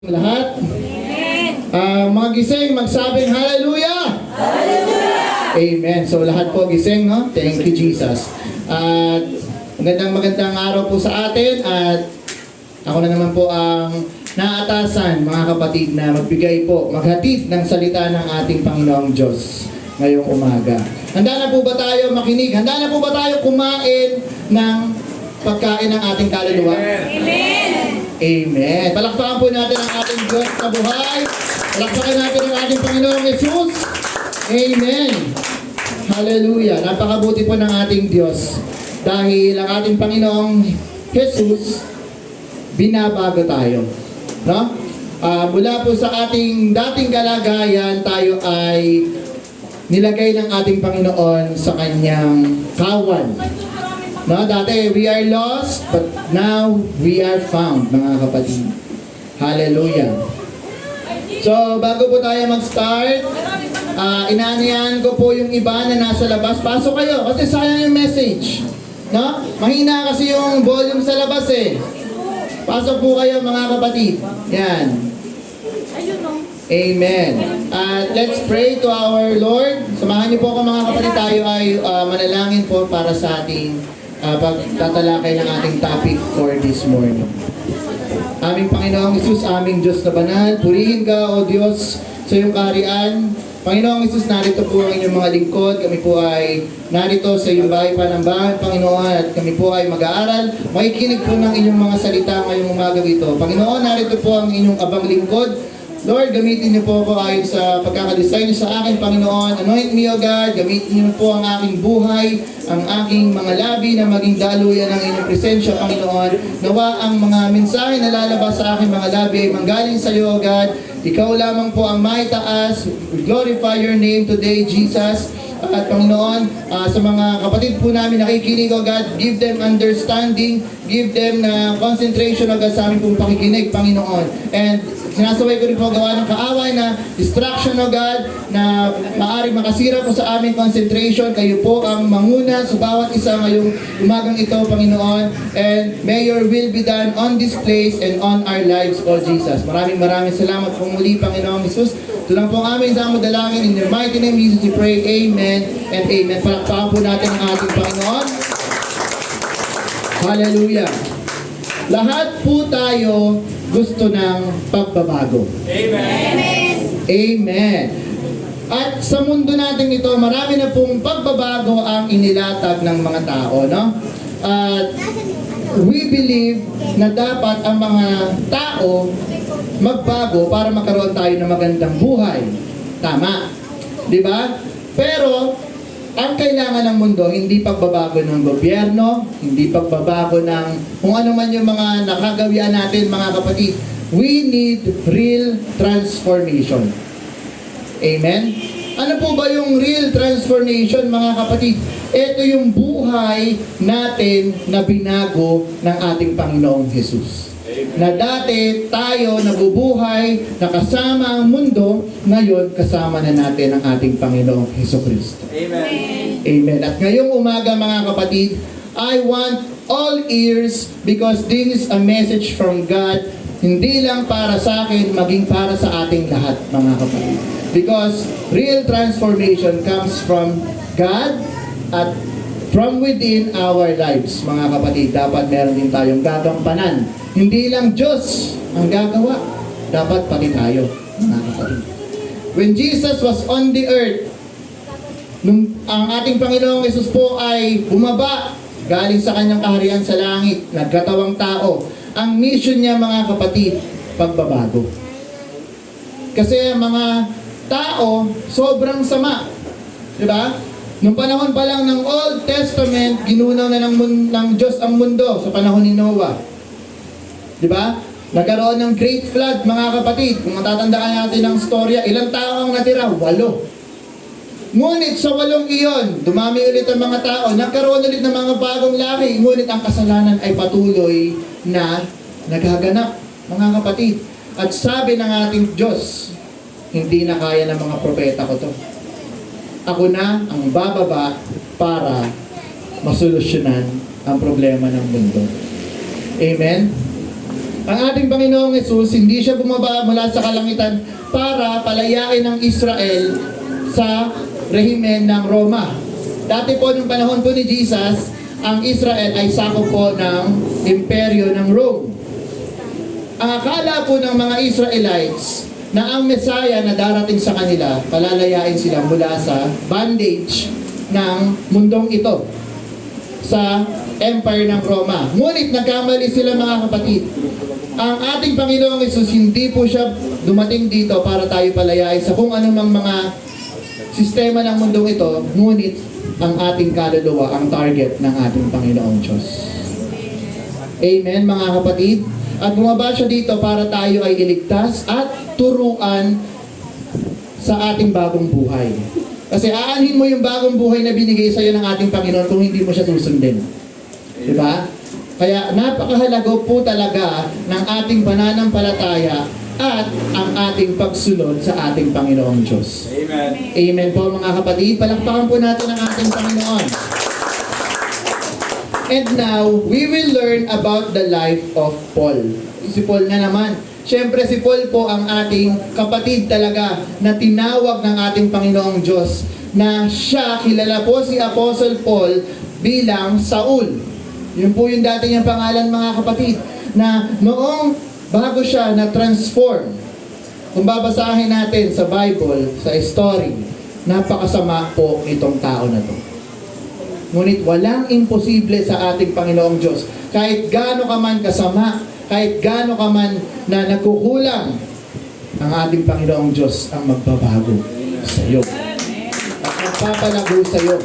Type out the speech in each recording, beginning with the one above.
Lahat? Mga gising, magsabing hallelujah! Hallelujah! Amen. So lahat po gising, no? Thank you, Jesus. At magandang araw po sa atin at ako na naman po ang naatasan, mga kapatid, na magbigay po, maghatid ng salita ng ating Panginoong Diyos ngayong umaga. Handa na po ba tayo makinig? Handa na po ba tayo kumain ng pagkain ng ating kaluluwa? Amen! Amen. Palakpakan po natin ang ating Diyos na buhay. Palakpakan natin ang ating Panginoong Jesus. Amen. Hallelujah. Napakabuti po ng ating Diyos. Dahil ang ating Panginoong Jesus, binabago tayo. No? Mula po sa ating dating kalagayan, tayo ay nilagay ng ating Panginoon sa kanyang kawan. No, dati we are lost, but now we are found, mga kapatid. Hallelujah. So, bago po tayo mag-start, inaanyahan ko po yung iba na nasa labas. Pasok kayo, kasi sayang yung message. No? Mahina kasi yung volume sa labas eh. Pasok po kayo, mga kapatid. Yan. Amen. Let's pray to our Lord. Samahan niyo po ako, mga kapatid. Tayo ay manalangin po para sa ating pagtatalakay ng ating topic for this morning. Aming Panginoong Hesus, aming Diyos na banal, purihin ka, O Diyos, sa iyong kaharian. Panginoong Hesus, narito po ang inyong mga lingkod. Kami po ay narito sa iyong bahay panambahan, Panginoon, at kami po ay mag-aaral. Makikinig po ng inyong mga salita ngayong umaga ito. Panginoon, narito po ang inyong abang lingkod. Lord, gamitin niyo po ako ayon sa pagkakalisay niyo sa akin, Panginoon. Anoint me, O God. Gamitin niyo po ang aking buhay, ang aking mga labi na maging daluyan ng inyong presensya, Panginoon. Nawa ang mga mensahe na lalabas sa aking mga labi ay manggaling sa iyo, O God. Ikaw lamang po ang maitaas. We glorify your name today, Jesus. At Panginoon, sa mga kapatid po namin nakikinig, O God, give them understanding, give them na concentration, O God, sa aming pong pakikinig, Panginoon. And sinasaway ko rin po gawa ng kaaway na distraction, O God, na maaaring makasira po sa aming concentration. Kayo po ang manguna sa bawat isa ngayong umagang ito, Panginoon. And may your will be done on this place and on our lives, O Jesus. Maraming salamat po muli, Panginoong Jesus. Ito lang po ang aming dalangin. In the mighty name of Jesus we pray. Amen and amen. Palakpakan po natin ang ating Panginoon. Hallelujah. Lahat po tayo gusto ng pagbabago. Amen! Amen. At sa mundo natin ito, marami na pong pagbabago ang inilatag ng mga tao, no? At we believe na dapat ang mga tao magbago para magkaroon tayo ng magandang buhay. Tama. Di ba? Pero ang kailangan ng mundo, hindi pagbabago ng gobyerno, hindi pagbabago ng kung ano man yung mga nakagawian natin, mga kapatid. We need real transformation. Amen? Ano po ba yung real transformation, mga kapatid? Ito yung buhay natin na binago ng ating Panginoong Jesus. Na dati tayo nabubuhay na kasama ang mundo, ngayon kasama na natin ang ating Panginoong Jesucristo. Amen! Amen. At ngayong umaga, mga kapatid, I want all ears because this is a message from God, hindi lang para sa akin, maging para sa ating lahat, mga kapatid. Because real transformation comes from God at from within our lives, mga kapatid. Dapat meron din tayong gagampanan. Hindi lang Diyos ang gagawa, dapat pati tayo, mga kapatid. When Jesus was on the earth, nung ang ating Panginoong Jesus po ay bumaba, galing sa kanyang kaharian sa langit, nagkatawang tao. Ang mission niya, mga kapatid, pagbabago. Kasi ang mga tao, sobrang sama. Diba? Nung panahon pa lang ng Old Testament, ginunaw na ng Diyos ang mundo sa panahon ni Noah. Diba? Nagkaroon ng great flood, mga kapatid. Kung matatandaan natin ang storya, ilang tao ang natira? 8. Ngunit sa 8 iyon, dumami ulit ang mga tao, nagkaroon ulit ng mga bagong lahi, ngunit ang kasalanan ay patuloy na nagaganap, mga kapatid. At sabi ng ating Diyos, hindi na kaya ng mga propeta ko to. Ako na ang bababa para masolusyonan ang problema ng mundo. Amen? Ang ating Panginoong Hesus, hindi siya bumaba mula sa kalangitan para palayain ng Israel sa rehimen ng Roma. Dati po, nung panahon po ni Jesus, ang Israel ay sakop po ng imperyo ng Rome. Ang akala po ng mga Israelites na ang Messiah na darating sa kanila, palalayain sila mula sa bondage ng mundong ito, sa empire ng Roma. Ngunit nagkamali sila, mga kapatid. Ang ating Panginoong Hesus, hindi po siya dumating dito para tayo palayain sa kung anumang mga sistema ng mundong ito, ngunit ang ating kaluluwa ang target ng ating Panginoong Diyos. Amen, mga kapatid. At bumaba siya dito para tayo ay iligtas at turuan sa ating bagong buhay. Kasi aanhin mo yung bagong buhay na binigay sa iyo ng ating Panginoon kung hindi mo siya susundin. Diba? Kaya napakahalaga po talaga ng ating pananampalataya at ang ating pagsunod sa ating Panginoong Diyos. Amen. Amen po, mga kapatid. Palakpakan po natin ang ating Panginoon. And now, we will learn about the life of Paul. Si Paul na naman. Siyempre si Paul po ang ating kapatid talaga na tinawag ng ating Panginoong Diyos, na siya, kilala po si Apostle Paul bilang Saul. Yun po yung dati niyang pangalan, mga kapatid, na noong bago siya na-transform, kung babasahin natin sa Bible, sa story, napakasama po itong tao na to. Ngunit walang imposible sa ating Panginoong Diyos. Kahit gaano ka man kasama, kahit gaano ka man na nagkukulang, ang ating Panginoong Diyos ang magbabago sa iyo. At magpapalago sa iyo.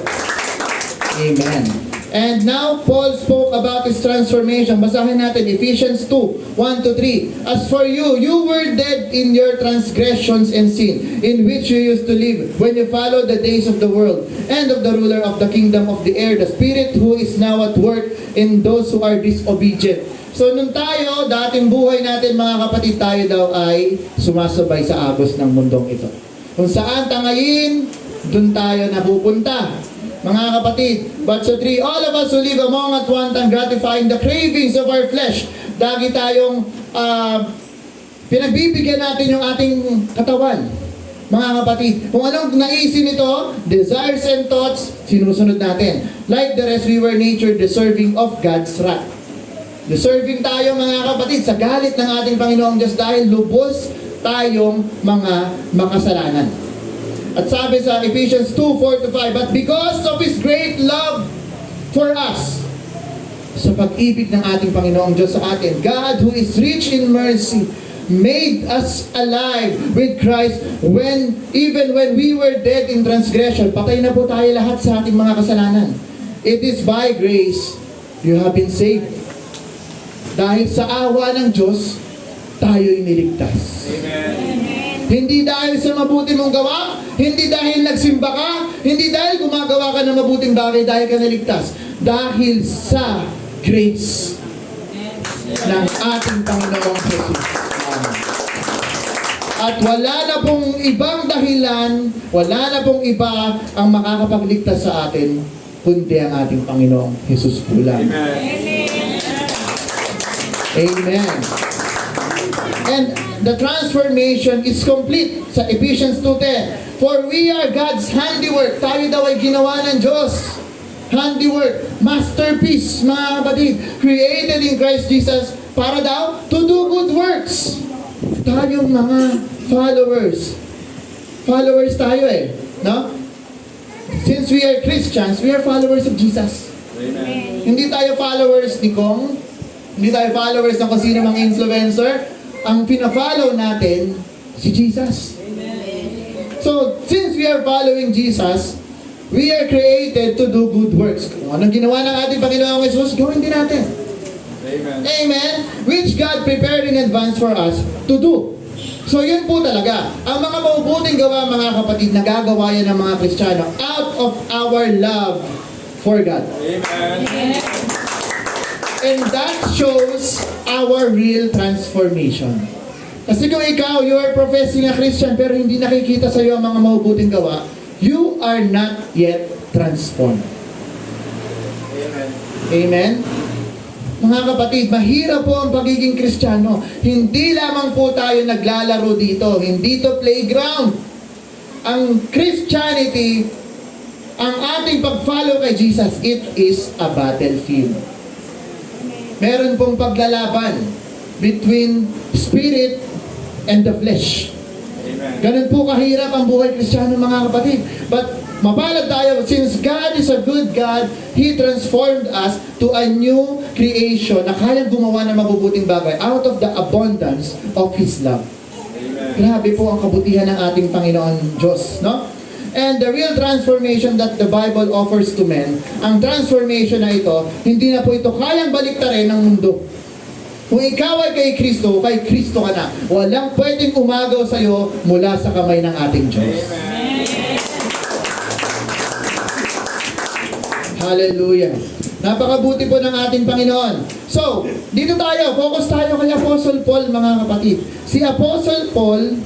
Amen. And now, Paul spoke about his transformation. Basahin natin, Ephesians 2, 1-3. As for you, you were dead in your transgressions and sin, in which you used to live, when you followed the days of the world, and of the ruler of the kingdom of the air, the spirit who is now at work in those who are disobedient. So, nung tayo, dating buhay natin, mga kapatid, tayo daw ay sumasabay sa agos ng mundong ito. Kung saan tangayin, dun tayo napupunta. Mga kapatid, but so 3, all of us who live among at one time, gratifying the cravings of our flesh. Dagi tayong pinagbibigyan natin yung ating katawan. Mga kapatid, kung anong naisin ito, desires and thoughts, sinusunod natin. Like the rest, we were nature deserving of God's wrath. Deserving tayo, mga kapatid, sa galit ng ating Panginoong Diyos dahil lubos tayong mga makasalanan. At sabi sa Ephesians 2:4-5, but because of His great love for us, sa pag-ibig ng ating Panginoong Diyos sa atin, God who is rich in mercy, made us alive with Christ even when we were dead in transgression. Patay na po tayo lahat sa ating mga kasalanan. It is by grace you have been saved. Dahil sa awa ng Diyos, tayo iniligtas. Amen. Hindi dahil sa mabuti mong gawa, hindi dahil nagsimba ka, hindi dahil gumagawa ka ng mabuting bagay dahil ka naligtas. Dahil sa grace ng ating Panginoong Jesus. At wala na pong ibang dahilan, wala na pong iba ang makakapagligtas sa atin, kundi ang ating Panginoong Jesus po lang. Amen. Amen. And the transformation is complete sa Ephesians 2:10. For we are God's handiwork. Tayo daw ay ginawa ng Diyos. Handiwork, masterpiece, mga kapatid. Created in Christ Jesus para daw to do good works. Tayong mga followers. Followers tayo no? Since we are Christians, we are followers of Jesus. Amen. Hindi tayo followers ni Kong. Hindi tayo followers ng kung sino mga influencer. Ang pina-follow natin, si Jesus. So, since we are following Jesus, we are created to do good works. Kung anong ginawa ng ating Panginoong Jesus, gawin din natin. Amen. Amen? Which God prepared in advance for us to do. So, yun po talaga. Ang mga mabubuting gawa, mga kapatid, nagagawa yan ng mga Kristiyano out of our love for God. Amen. And that shows our real transformation. Kasi kung ikaw, you are professing a Christian pero hindi nakikita sa iyo ang mga mabubuting gawa, you are not yet transformed. Amen. Amen? Mga kapatid, mahirap po ang pagiging Kristiyano. Hindi lamang po tayo naglalaro dito. Hindi to playground. Ang Christianity, ang ating pag-follow kay Jesus, it is a battlefield. Meron pong paglalaban between spirit and the flesh. Amen. Ganun po kahirap ang buhay Kristiyano, mga kapatid. But mapalad tayo, since God is a good God, He transformed us to a new creation na kayang gumawa ng mabubuting bagay out of the abundance of His love. Amen. Grabe po ang kabutihan ng ating Panginoon Diyos, no? And the real transformation that the Bible offers to men, ang transformation na ito, hindi na po ito kayang baliktarin ng mundo. Kung ikaw ay kay Kristo ka na. Walang pwedeng umagaw sa iyo mula sa kamay ng ating Diyos. Amen. Hallelujah. Napakabuti po ng ating Panginoon. So, dito tayo, focus tayo kay Apostle Paul, mga kapatid. Si Apostle Paul,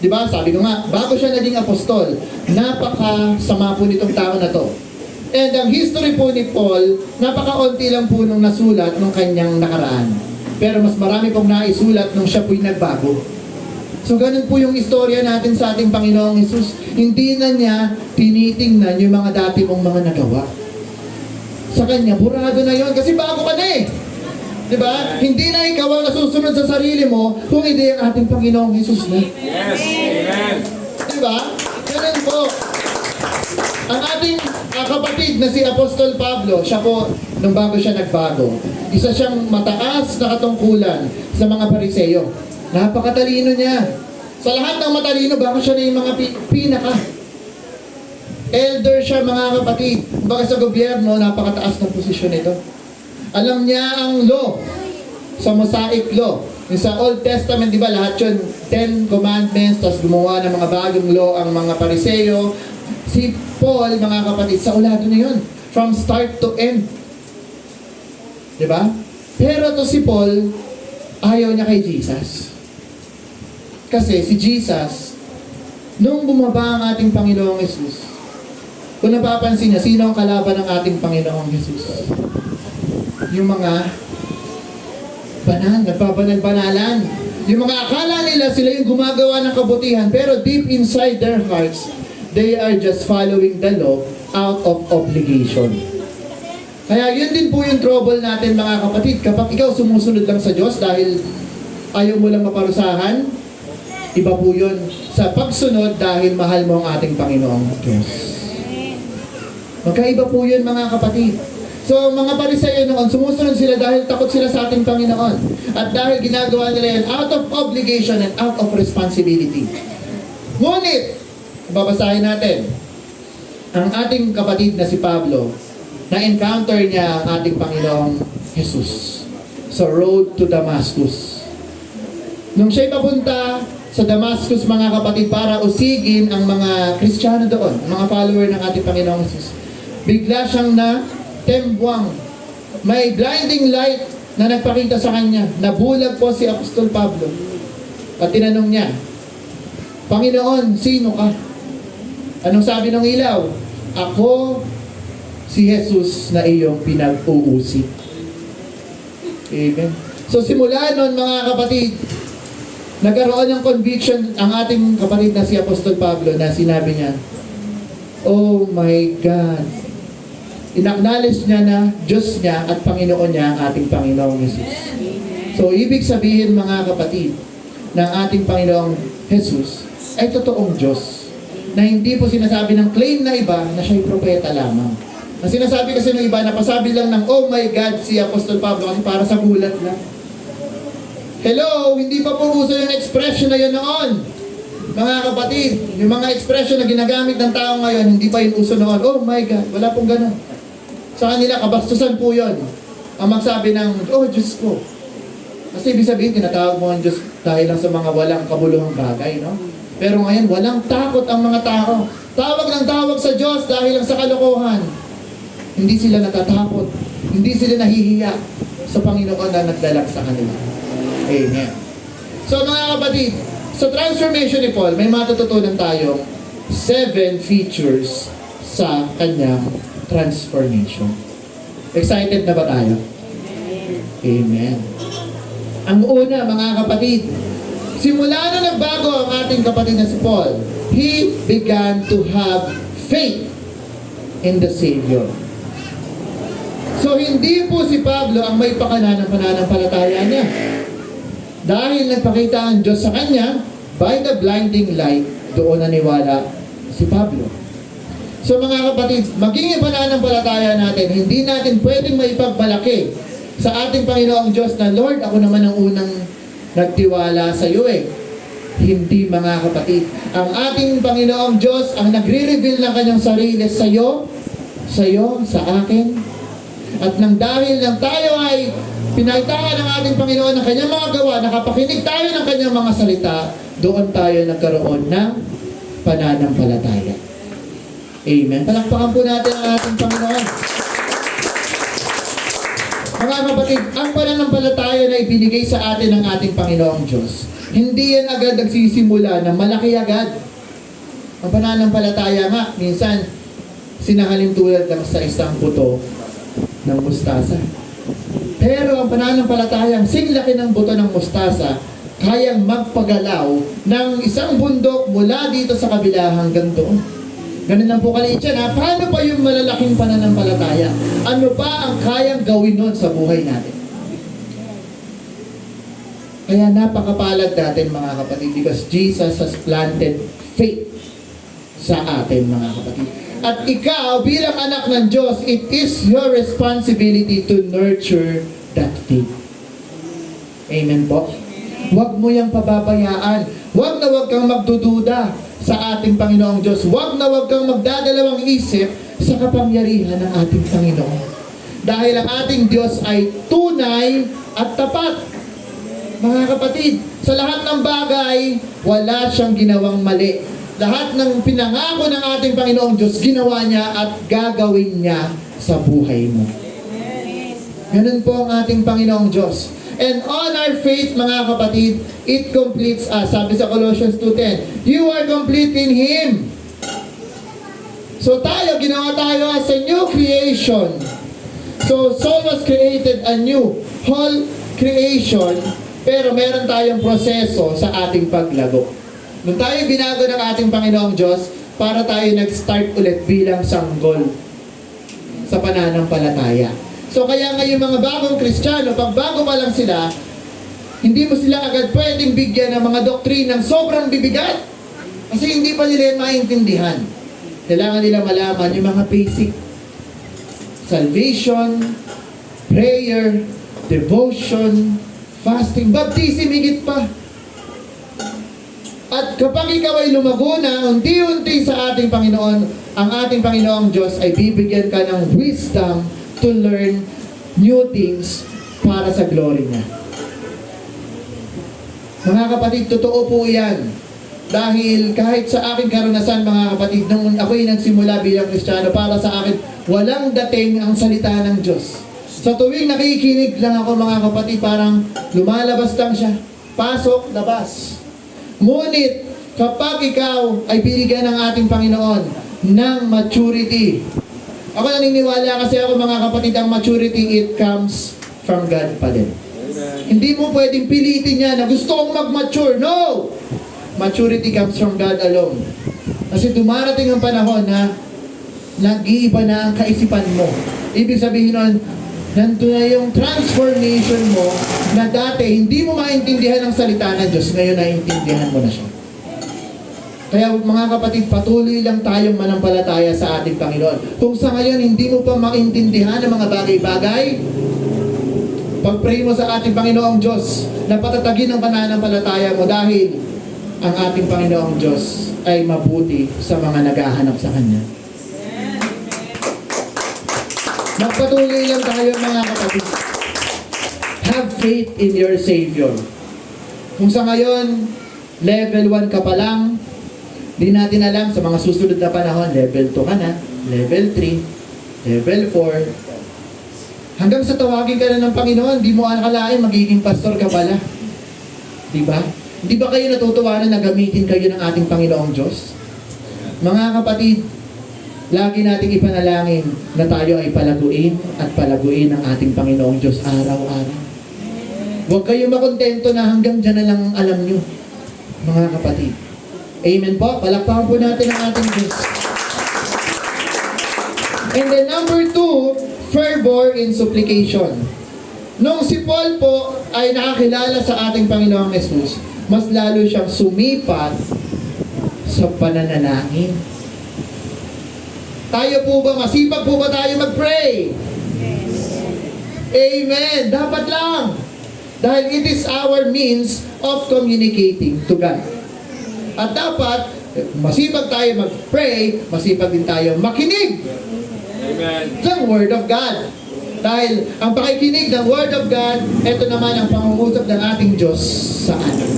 di ba, sabi ko nga, bago siya naging apostol, napakasama po nitong tao na to. And ang history po ni Paul, napakaunti lang po nung nasulat nung kanyang nakaraan. Pero mas marami pong naisulat nung siya po'y nagbago. So ganun po yung istorya natin sa ating Panginoong Hesus. Hindi na niya tinitingnan yung mga dati mong mga nagawa. Sa kanya, burado na yon kasi bago ka na eh. Diba? Hindi na ikaw ang nasusunod sa sarili mo kung hindi ang ating Panginoong Hesus na. Yes. Amen. Diba? Ganun po. Ang ating kapatid na si Apostol Pablo, siya po, nung bago siya nagbago, isa siyang mataas na katungkulan sa mga Pariseyo. Napakatalino niya. Sa lahat ng matalino, baka siya na yung mga pinaka. Elder siya, mga kapatid. Baka sa gobyerno, napakataas ng posisyon nito. Alam niya ang law, sa Mosaic law. Yung sa Old Testament, di ba, lahat yun, 10 commandments, tapos gumawa ng mga bagong law ang mga Pariseyo. Si Paul, mga kapatid, sa ulado na yun. From start to end. Di ba? Pero to si Paul, ayaw niya kay Jesus. Kasi si Jesus, nung bumaba ang ating Panginoong Hesus, kung napapansin niya, sino ang kalaban ng ating Panginoong Hesus? Yung mga nagbabanal-banalan. Yung mga akala nila sila yung gumagawa ng kabutihan, pero deep inside their hearts, they are just following the law out of obligation. Kaya yun din po yung trouble natin, mga kapatid. Kapag ikaw sumusunod lang sa Diyos dahil ayaw mo lang maparusahan, iba po yun sa pagsunod dahil mahal mo ang ating Panginoong Diyos. Magkaiba po yun, mga kapatid. So, mga Pariseyo noon, sumusunod sila dahil takot sila sa ating Panginoon. At dahil ginagawa nila yan out of obligation and out of responsibility. Ngunit, babasahin natin, ang ating kapatid na si Pablo, na-encounter niya ang ating Panginoong Jesus sa road to Damascus. Nung siya'y papunta sa Damascus, mga kapatid, para usigin ang mga Kristiyano doon, mga follower ng ating Panginoong Jesus, bigla siyang tembuang. May blinding light na nagpakita sa kanya. Nabulag po si Apostol Pablo. At tinanong niya, Panginoon, sino ka? Anong sabi ng ilaw? Ako, si Jesus na iyong pinag-uusip. Amen. So simula noon, mga kapatid, nagkaroon ng conviction ang ating kapatid na si Apostol Pablo na sinabi niya, oh my God, in-acknowledge niya na Diyos niya at Panginoon niya ang ating Panginoong Jesus. So, ibig sabihin, mga kapatid, ng ating Panginoong Jesus ay totoong Diyos. Na hindi po sinasabi ng claim na iba na siya'y propeta lamang. Ang sinasabi kasi ng iba, napasabi lang ng, oh my God, si Apostol Pablo kasi para sa gulat lang. Hello, hindi pa po uso yung expression na yun noon. Mga kapatid, yung mga expression na ginagamit ng tao ngayon, hindi pa yun uso noon. Oh my God, wala pong ganun. Sa kanila, kabastusan po yun. Ang magsabi ng, oh Diyos ko. Kasi ibig sabihin, tinatawag mo ang Diyos dahil lang sa mga walang kabuluhang bagay, no? Pero ngayon, walang takot ang mga tao. Tawag ng tawag sa Diyos dahil lang sa kalokohan. Hindi sila natatakot. Hindi sila nahihiya sa Panginoon na nagdalag sa kanila. Amen. So mga kapatid, sa transformation ni Paul, may matututunan tayong 7 features sa kanyang transformation. Excited na ba tayo? Amen. Ang una, mga kapatid, simula na nagbago ang ating kapatid na si Paul, he began to have faith in the Savior. So, hindi po si Pablo ang may pakana ng pananampalataya niya. Dahil nagpakita ang Diyos sa kanya, by the blinding light, doon naniwala si Pablo. So mga kapatid, maging yung pananampalataya natin, hindi natin pwedeng maipagmalaki sa ating Panginoong Diyos na, Lord, ako naman ang unang nagtiwala sa iyo eh. Hindi, mga kapatid. Ang ating Panginoong Diyos ang nagre-reveal ng kanyang sarili sa iyo, sa akin. At nang dahil lang tayo ay pinagtaan ng ating Panginoon ng kanyang mga gawa, nakapakinig tayo ng kanyang mga salita, doon tayo nagkaroon ng pananampalataya. Amen. Palakpakan po natin ang ating Panginoon. Mga kapatid, ang pananampalataya na ibinigay sa atin ng ating Panginoong Diyos, hindi yan agad nagsisimula na malaki agad. Ang pananampalataya nga, minsan, sinahalin tulad lang sa isang buto ng mustasa. Pero ang pananampalatayang singlaki ng buto ng mustasa, kayang magpagalaw ng isang bundok mula dito sa kabila hanggang doon. Ganun lang po kaliit yan, ha? Paano pa yung malalaking pananampalataya? Ano pa ang kayang gawin nun sa buhay natin? Kaya napakapalad natin, mga kapatid, because Jesus has planted faith sa atin, mga kapatid. At ikaw, bilang anak ng Diyos, it is your responsibility to nurture that faith. Amen po? Huwag mo yang pababayaan. Huwag na huwag kang magdududa sa ating Panginoong Diyos. Huwag na huwag kang magdadalawang isip sa kapangyarihan ng ating Panginoon. Dahil ang ating Diyos ay tunay at tapat. Mga kapatid, sa lahat ng bagay, wala siyang ginawang mali. Lahat ng pinangako ng ating Panginoong Diyos, ginawa niya at gagawin niya sa buhay mo. Ganun po ang ating Panginoong Diyos. And on our faith, mga kapatid, it completes us. Sabi sa Colossians 2:10, you are complete in Him. So ginawa tayo as a new creation. So soul was created anew, whole creation, pero meron tayong proseso sa ating paglago. Nung tayo binago ng ating Panginoong Diyos, para tayo nag-start ulit bilang sanggol sa pananampalataya. So kaya ngayon mga bagong Kristiyano, pag bago pa lang sila, hindi mo sila agad pwedeng bigyan ng mga doktrinang sobrang bibigat. Kasi hindi pa nila maintindihan. Kailangan nila malaman yung mga basic. Salvation, prayer, devotion, fasting, baptism, higit pa. At kapag ikaw ay lumago na, unti-unti sa ating Panginoon, ang ating Panginoong Diyos ay bibigyan ka ng wisdom to learn new things para sa glory niya. Mga kapatid, totoo po yan. Dahil kahit sa aking karanasan, mga kapatid, nung ako'y nagsimula bilang Kristiyano, para sa akin, walang dating ang salita ng Diyos. Sa tuwing nakikinig lang ako, mga kapatid, parang lumalabas lang siya. Pasok, labas. Ngunit, kapag ikaw ay binigyan ng ating Panginoon ng maturity, ako naniniwala kasi ako, mga kapatid, ang maturity, it comes from God pa din. Hindi mo pwedeng pilitin niya na gusto kong mag-mature. No! Maturity comes from God alone. Kasi dumarating ang panahon na nag-iiba na ang kaisipan mo. Ibig sabihin nun, nandun na yung transformation mo na dati hindi mo maintindihan ang salita ng Diyos, ngayon naiintindihan mo na siya. Kaya mga kapatid, patuloy lang tayong manampalataya sa ating Panginoon. Kung sa ngayon hindi mo pa maintindihan ang mga bagay-bagay, pag-pray mo sa ating Panginoong Diyos na patatagin ang pananampalataya mo dahil ang ating Panginoong Diyos ay mabuti sa mga naghahanap sa Kanya. Magpatuloy lang tayo, mga kapatid. Have faith in your Savior. Kung sa ngayon, level 1 ka pa lang, di natin alam sa mga susunod na panahon, level 2 ka na, level 3, level 4. Hanggang sa tawagin ka na ng Panginoon, di mo akalain magiging pastor ka pala. Diba? Di ba kayo natutuwanan na gamitin kayo ng ating Panginoong Diyos? Mga kapatid, lagi nating ipanalangin na tayo ay palaguin at palaguin ng ating Panginoong Diyos araw-araw. Huwag kayo makontento na hanggang dyan na lang ang alam nyo, mga kapatid. Amen po. Palakpakan po natin ang ating Diyos. And then number 2, fervor in supplication. Nung si Paul po ay nakakilala sa ating Panginoong Jesus, mas lalo siyang sumipat sa pananalangin. Tayo po ba, masipag po ba tayo mag-pray? Amen. Dapat lang. Dahil it is our means of communicating to God. At dapat, masipag tayo mag-pray, masipag din tayo makinig Amen. ng Word of God. Dahil ang pakikinig ng Word of God, ito naman ang pangungusap ng ating Diyos sa atin.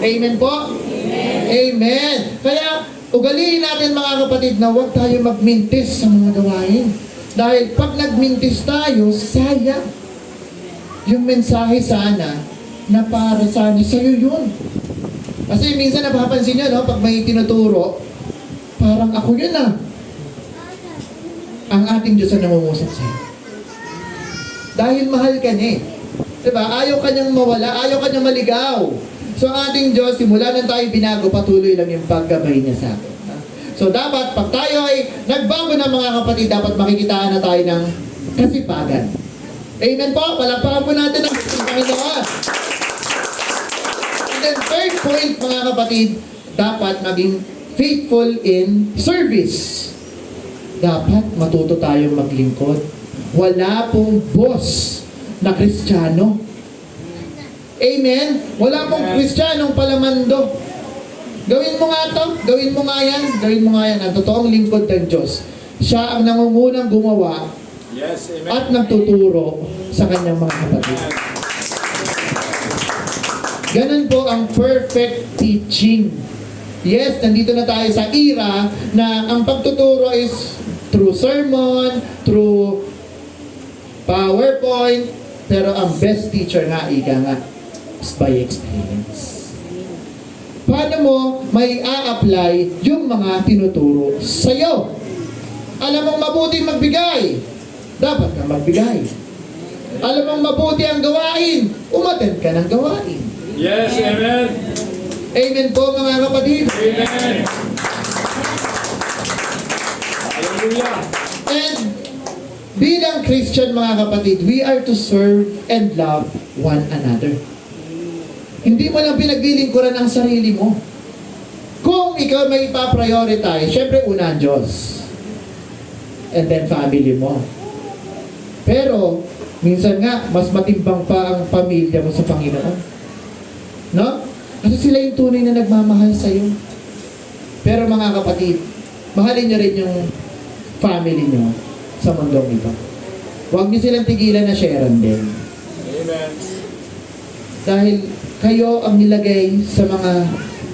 Amen po? Amen. Amen. Kaya, ugaliin natin mga kapatid na huwag tayo magmintis sa mga gawain. Dahil pag nagmintis tayo, sayang. Yung mensahe sana na para sana sa'yo yun. Kasi minsan napapansin nyo, no, pag may tinuturo, parang ako yun ah. Ang ating Diyos ang nangungusap sa'yo. Dahil mahal ka niya eh. Diba? Ayaw ka niyang mawala, ayaw ka niyang maligaw. So ang ating Diyos, simula nang tayo binago, patuloy lang yung paggabay niya sa atin. So dapat, pag tayo ay nagbago na mga kapatid, dapat makikitaan na tayo ng kasipagan. Amen po? Palakpakan po natin ang Panginoon. And then third point mga kapatid, dapat maging faithful in service. Dapat matuto tayong maglingkod. Wala pong boss na Kristiyano. Amen? Wala pong Kristiyanong palamando. Gawin mo nga to, gawin mo nga yan, gawin mo nga yan. Ang totoong lingkod ng Diyos. Siya ang nangungunang gumawa Yes, amen. at nagtuturo sa kanyang mga kapatid. Ganun po ang perfect teaching. Yes, nandito na tayo sa era na ang pagtuturo is through sermon, through PowerPoint, pero ang best teacher nga, ika nga, is by experience. Paano mo may a-apply yung mga tinuturo sa'yo? Alam mong mabuti magbigay, dapat kang magbigay. Alam mong mabuti ang gawain, umattend ka ng gawain. Yes, amen. Amen po mga kapatid. Amen. Hallelujah. And bilang Christian mga kapatid, we are to serve and love one another. Hindi mo lang pinaglilingkuran ang sarili mo. Kung ikaw may ipaprioritize, syempre una ang Diyos. And then family mo. Pero, minsan nga, mas matimbang pa ang pamilya mo sa Panginoon. No? Kasi sila yung tunay na nagmamahal sa'yo. Pero mga kapatid, mahalin nyo rin yung family nyo sa mundong ito. Huwag nyo silang tigilan na sharean din. Amen. Dahil kayo ang nilagay sa mga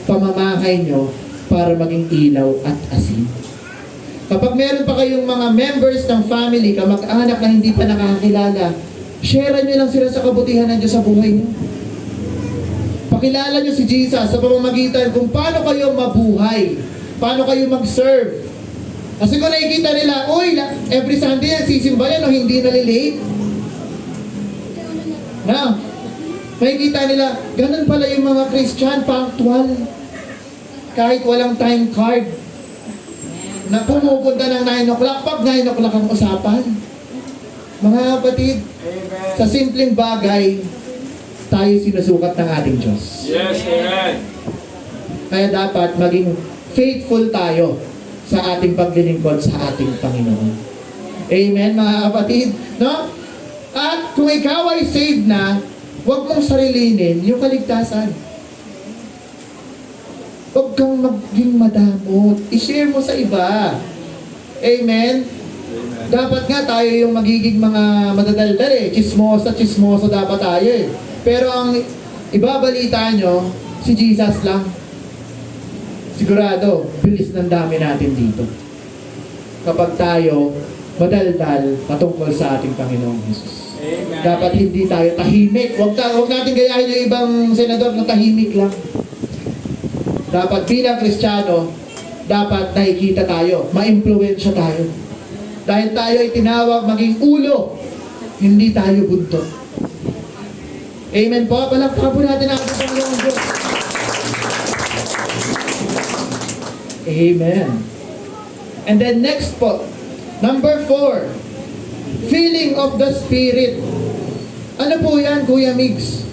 pamamahay nyo para maging ilaw at asin. Kapag meron pa kayong mga members ng family, kamag-anak na hindi pa nakakakilala, sharean nyo lang sila sa kabutihan ng Diyos sa buhay nyo. Pakilala nyo si Jesus sa pamamagitan kung paano kayo mabuhay, paano kayo mag-serve. Kasi kung nakikita nila, uy, every Sunday nagsisimba yan o hindi nalilate. Na, makikita nila, ganun pala yung mga Christian, punctual. Kahit walang time card. Na pumupunta ng 9 o'clock, pag 9 o'clock ang usapan. Mga kapatid, Amen. sa simpleng bagay, tayo sinusukat ng ating Diyos. Yes, amen. Kaya dapat maging faithful tayo sa ating paglilingkod sa ating Panginoon. Amen, mga kapatid? No? At kung ikaw ay saved na, huwag mong sarilinin yung kaligtasan. Huwag kang maging madamot. I-share mo sa iba. Amen? Dapat nga tayo yung magiging mga madadaldal eh. Chismosa dapat tayo eh. Pero ang ibabalita nyo, si Jesus lang. Sigurado, bilis ng dami natin dito. Kapag tayo madaldal patungkol sa ating Panginoong Jesus. Amen. Dapat hindi tayo tahimik. Huwag natin gayahin yung ibang senador na tahimik lang. Dapat bilang Kristiyano, dapat nakikita tayo, ma-impluwensya tayo. Dahil tayo ay tinawag maging ulo, hindi tayo buntot. Amen po. Palakpakan po natin ang ating Panginoong Diyos. Amen. And then next po, number 4, feeling of the Spirit. Ano po yan, Kuya Migs?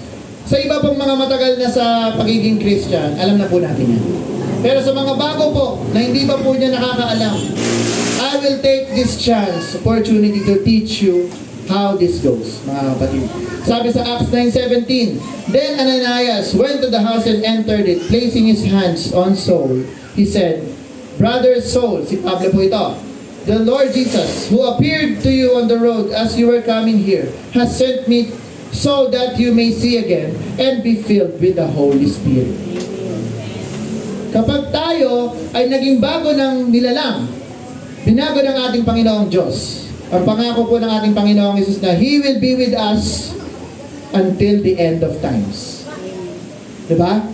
Sa iba pong mga matagal na sa pagiging Christian, alam na po natin yan. Pero sa mga bago po, na hindi pa po niya nakakaalam, I will take this chance, opportunity to teach you how this goes, mga kapatid. Sabi sa Acts 9:17, Then Ananias went to the house and entered it, placing his hands on Saul. He said, Brother Saul, si Pablo po ito, the Lord Jesus, who appeared to you on the road as you were coming here, has sent me so that you may see again and be filled with the Holy Spirit. Kapag tayo ay naging bago ng nilalang, binago ng ating Panginoong Diyos, ang pangako po ng ating Panginoong Jesus na He will be with us until the end of times. Diba?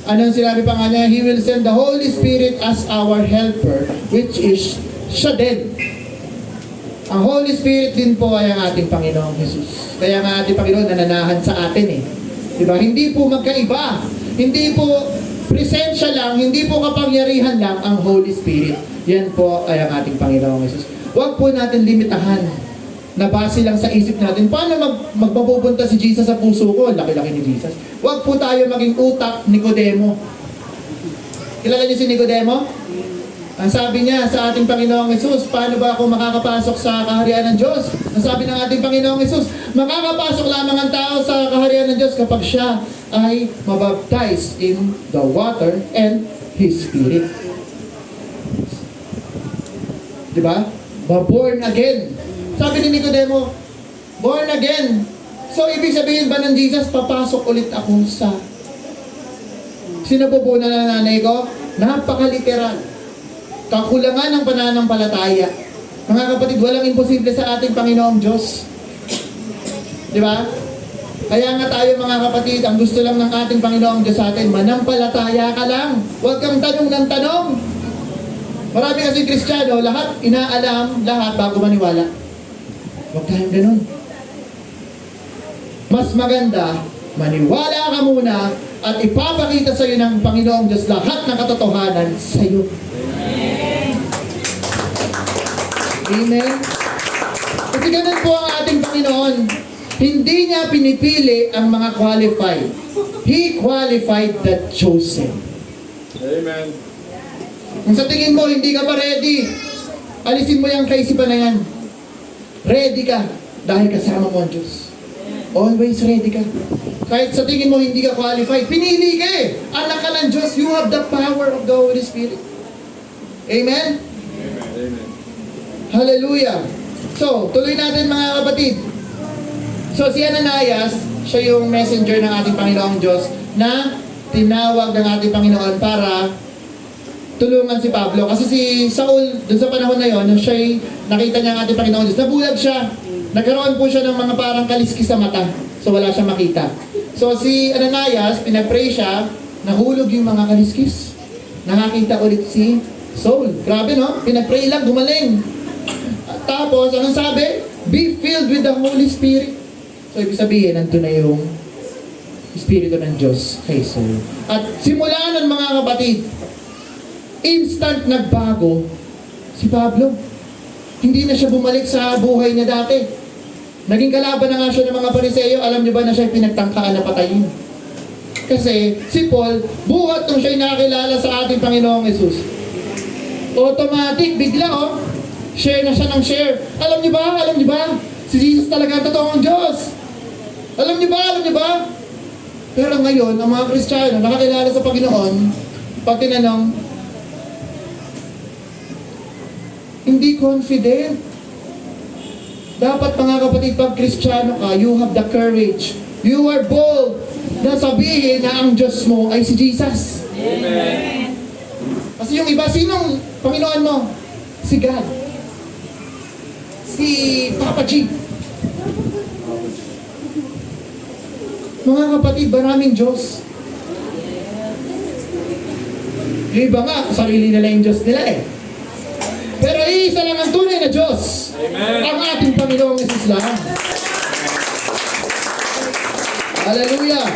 Anong sinabi pa nga niya? He will send the Holy Spirit as our helper, which is siya din. Ang Holy Spirit din po ay ang ating Panginoong Jesus. Kaya nga ating Panginoon nananahan sa atin eh. Diba? Hindi po magkaiba. Hindi po presensya lang, hindi po kapangyarihan lang ang Holy Spirit. Yan po ay ang ating Panginoong Jesus. Huwag po natin limitahan na base lang sa isip natin. Paano magpapupunta si Jesus sa puso ko? Laki-laki ni Jesus. Huwag po tayo maging utak Nicodemo. Kilala niyo si Nicodemo? Ang sabi niya sa ating Panginoong Jesus, paano ba ako makakapasok sa kaharian ng Diyos? Ang sabi ng ating Panginoong Jesus, makakapasok lamang ang tao sa kaharian ng Diyos kapag siya ay mabaptize in the water and His Spirit. Diba? Born again. Sabi ni Nicodemo, born again. So, ibig sabihin ba ng Jesus, papasok ulit ako sa sinapupunan ng nanay ko? Napaka-literal. Kakulangan ng pananampalataya. Mga kapatid, walang imposible sa ating Panginoong Diyos. Di ba? Kaya nga tayo mga kapatid, ang gusto lang ng ating Panginoong Diyos sa atin, manampalataya ka lang. Huwag kang tanong ng tanong. Marami kasi Kristiyano, lahat inaalam, lahat bago maniwala. Huwag tayong ganun. Mas maganda, maniwala ka muna at ipapakita sa iyo ng Panginoong Diyos lahat ng katotohanan sa iyo. Amen. Kasi ganun po ang ating Panginoon. Hindi niya pinipili ang mga qualified. He qualified the chosen. Amen. Kung sa tingin mo, hindi ka pa ready, alisin mo yung kaisipan na yan. Ready ka dahil kasama mo ang Diyos. Always ready ka. Kahit sa tingin mo hindi ka qualified, pinili ka eh. Anak ka ng Diyos, you have the power of the Holy Spirit. Amen? Amen. Hallelujah. So, tuloy natin mga kapatid. So, si Ananias, siya yung messenger ng ating Panginoong Diyos na tinawag ng ating Panginoon para tulungan si Pablo. Kasi si Saul, dun sa panahon na yon, siya'y nakita niya ang ating Panginoong Diyos. Nabulag siya. Nagkaroon po siya ng mga parang kaliskis sa mata. So, wala siyang makita. So, si Ananias, pinapray siya, nahulog yung mga kaliskis. Nakakita ulit si Saul. Grabe no? Pinapray lang, gumaling. Tapos, anong sabi? Be filled with the Holy Spirit. So, ibig sabihin, nandun na yung Espiritu ng Diyos kay Saul. At simula nun mga kapatid, instant nagbago si Pablo. Hindi na siya bumalik sa buhay niya dati. Naging kalaban na nga siya ng mga Pariseo. Alam niyo ba na siya pinagtangkaan na patayin? Kasi si Paul, buhat nung siya'y nakakilala sa ating Panginoong Jesus. Automatic, bigla share na siya ng share. Alam niyo ba? Si Jesus talaga ang totoong Diyos. Alam niyo ba? Pero ngayon, ang mga Kristiyano nakakilala sa Panginoon, pag tinanong, hindi confident. Dapat mga kapatid, pag Kristiyano ka, you have the courage. You are bold na sabihin na ang Diyos mo ay si Jesus. Amen. Kasi yung iba, sinong Panginoon mo? Si God. Si Papa G. Mga kapatid, maraming Diyos. Yung iba nga, sarili nila yung Diyos nila eh. Pero iisa lang ang tunay na Diyos. Amen. Ang ating Panginoong Jesus lang. Hallelujah!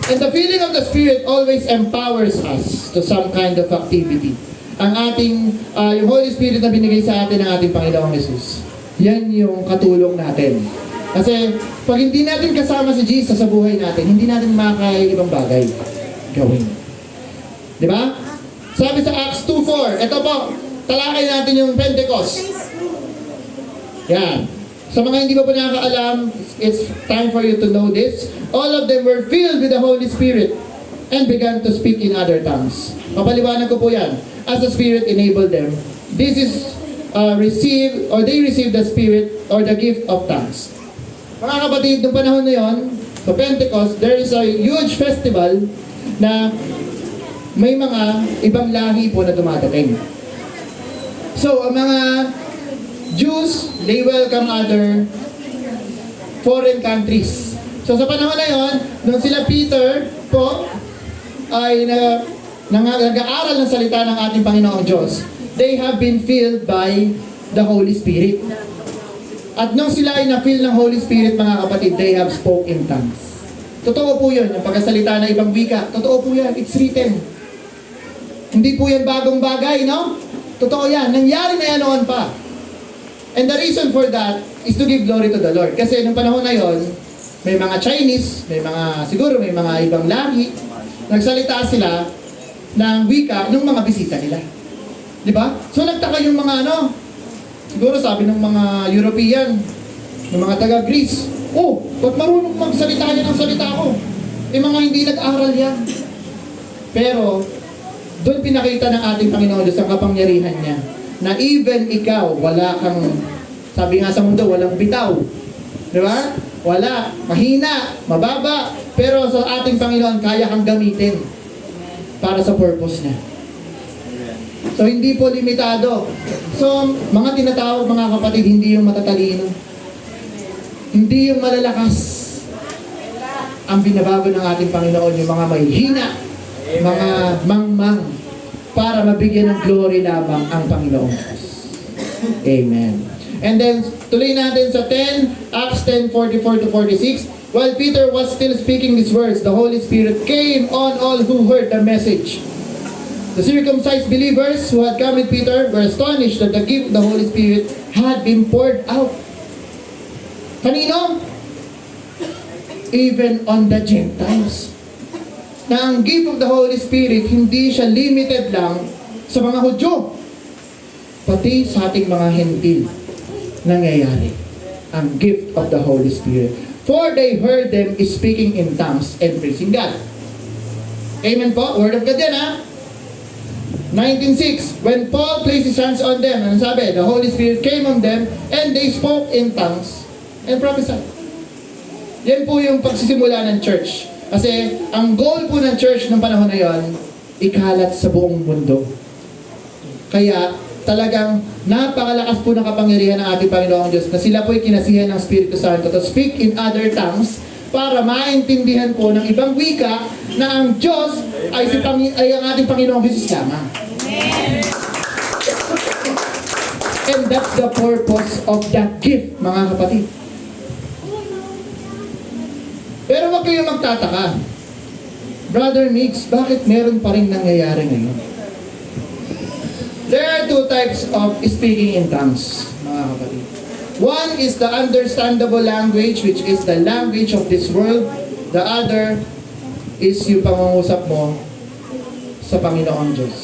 And the feeling of the Spirit always empowers us to some kind of activity. Ang ating, yung Holy Spirit na binigay sa atin ng ating Panginoong Jesus, yan yung katulong natin. Kasi pag hindi natin kasama si Jesus sa buhay natin, hindi natin makakaya ibang bagay gawin. Di ba? Sabi sa Acts 2:4, ito po, talakay natin yung Pentecost. Yan. Sa mga hindi pa po nakakaalam, it's time for you to know this. All of them were filled with the Holy Spirit and began to speak in other tongues. Papaliwanag ko po yan. As the Spirit enabled them, this is they received the Spirit or the gift of tongues. Mga kapatid, noong panahon na yon, sa Pentecost, there is a huge festival na may mga ibang lahi po na dumadating. So, ang mga Jews, they welcome other foreign countries. So, sa panahon na yon, nung sila Peter po ay nag-aaral ng salita ng ating Panginoong Diyos, they have been filled by the Holy Spirit. At nung sila ay na-fill ng Holy Spirit, mga kapatid, they have spoke in tongues. Totoo po yun, yung pagkasalita ng ibang wika. Totoo po yan, it's written. Hindi po yan bagong bagay, no? Totoo yan, nangyari na yan noon pa. And the reason for that is to give glory to the Lord. Kasi nung panahon na yon, may mga Chinese, siguro may mga ibang lahi, nagsalita sila ng wika ng mga bisita nila. Di ba? So nagtaka yung mga siguro sabi ng mga European, ng mga taga-Greece, oh, ba't marunong magsalita niya ng salita ko? Mga hindi nag-aral yan. Pero, doon pinakita ng ating Panginoon Diyos ang kapangyarihan niya, na even ikaw, wala kang, sabi nga sa mundo, walang bitaw. Di ba? Wala, mahina, mababa, pero sa ating Panginoon, kaya kang gamitin para sa purpose niya. So, hindi po limitado. So, mga tinatawag, mga kapatid, hindi yung matatalino. Hindi yung malalakas. Ang binabago ng ating Panginoon, yung mga mahihina, mga mangmang, para mabigyan ng glory lamang ang Panginoon. Amen. And then, tuloy natin sa 10, Acts 10:44-46. While Peter was still speaking these words, the Holy Spirit came on all who heard the message. The circumcised believers who had come with Peter were astonished that the gift of the Holy Spirit had been poured out. Kanino? Even on the Gentiles. Na ang gift of the Holy Spirit, hindi siya limited lang sa mga Hudyo. Pati sa ating mga Hentil nangyayari ang gift of the Holy Spirit. For they heard them speaking in tongues and praising God. Amen po? Word of God yan, ha? 19:6, when Paul placed his hands on them, and sabi, the Holy Spirit came on them, and they spoke in tongues and prophesied. Yan po yung pagsisimula ng church. Kasi ang goal po ng church ng panahon na yon, ikalat sa buong mundo. Kaya talagang napakalakas po ng kapangyarihan ng ating Panginoong Diyos na sila po'y kinasihan ng Espiritu Santo to speak in other tongues para maintindihan po ng ibang wika na ang Diyos ay ang ating Panginoong Jesus lamang. And that's the purpose of that gift, mga kapatid. Pero wag kayong magtataka. Brother Mix, bakit meron pa rin nangyayari ngayon? There are two types of speaking in tongues, mga kapatid. One is the understandable language, which is the language of this world. The other is yung pangungusap mo sa Panginoong Diyos.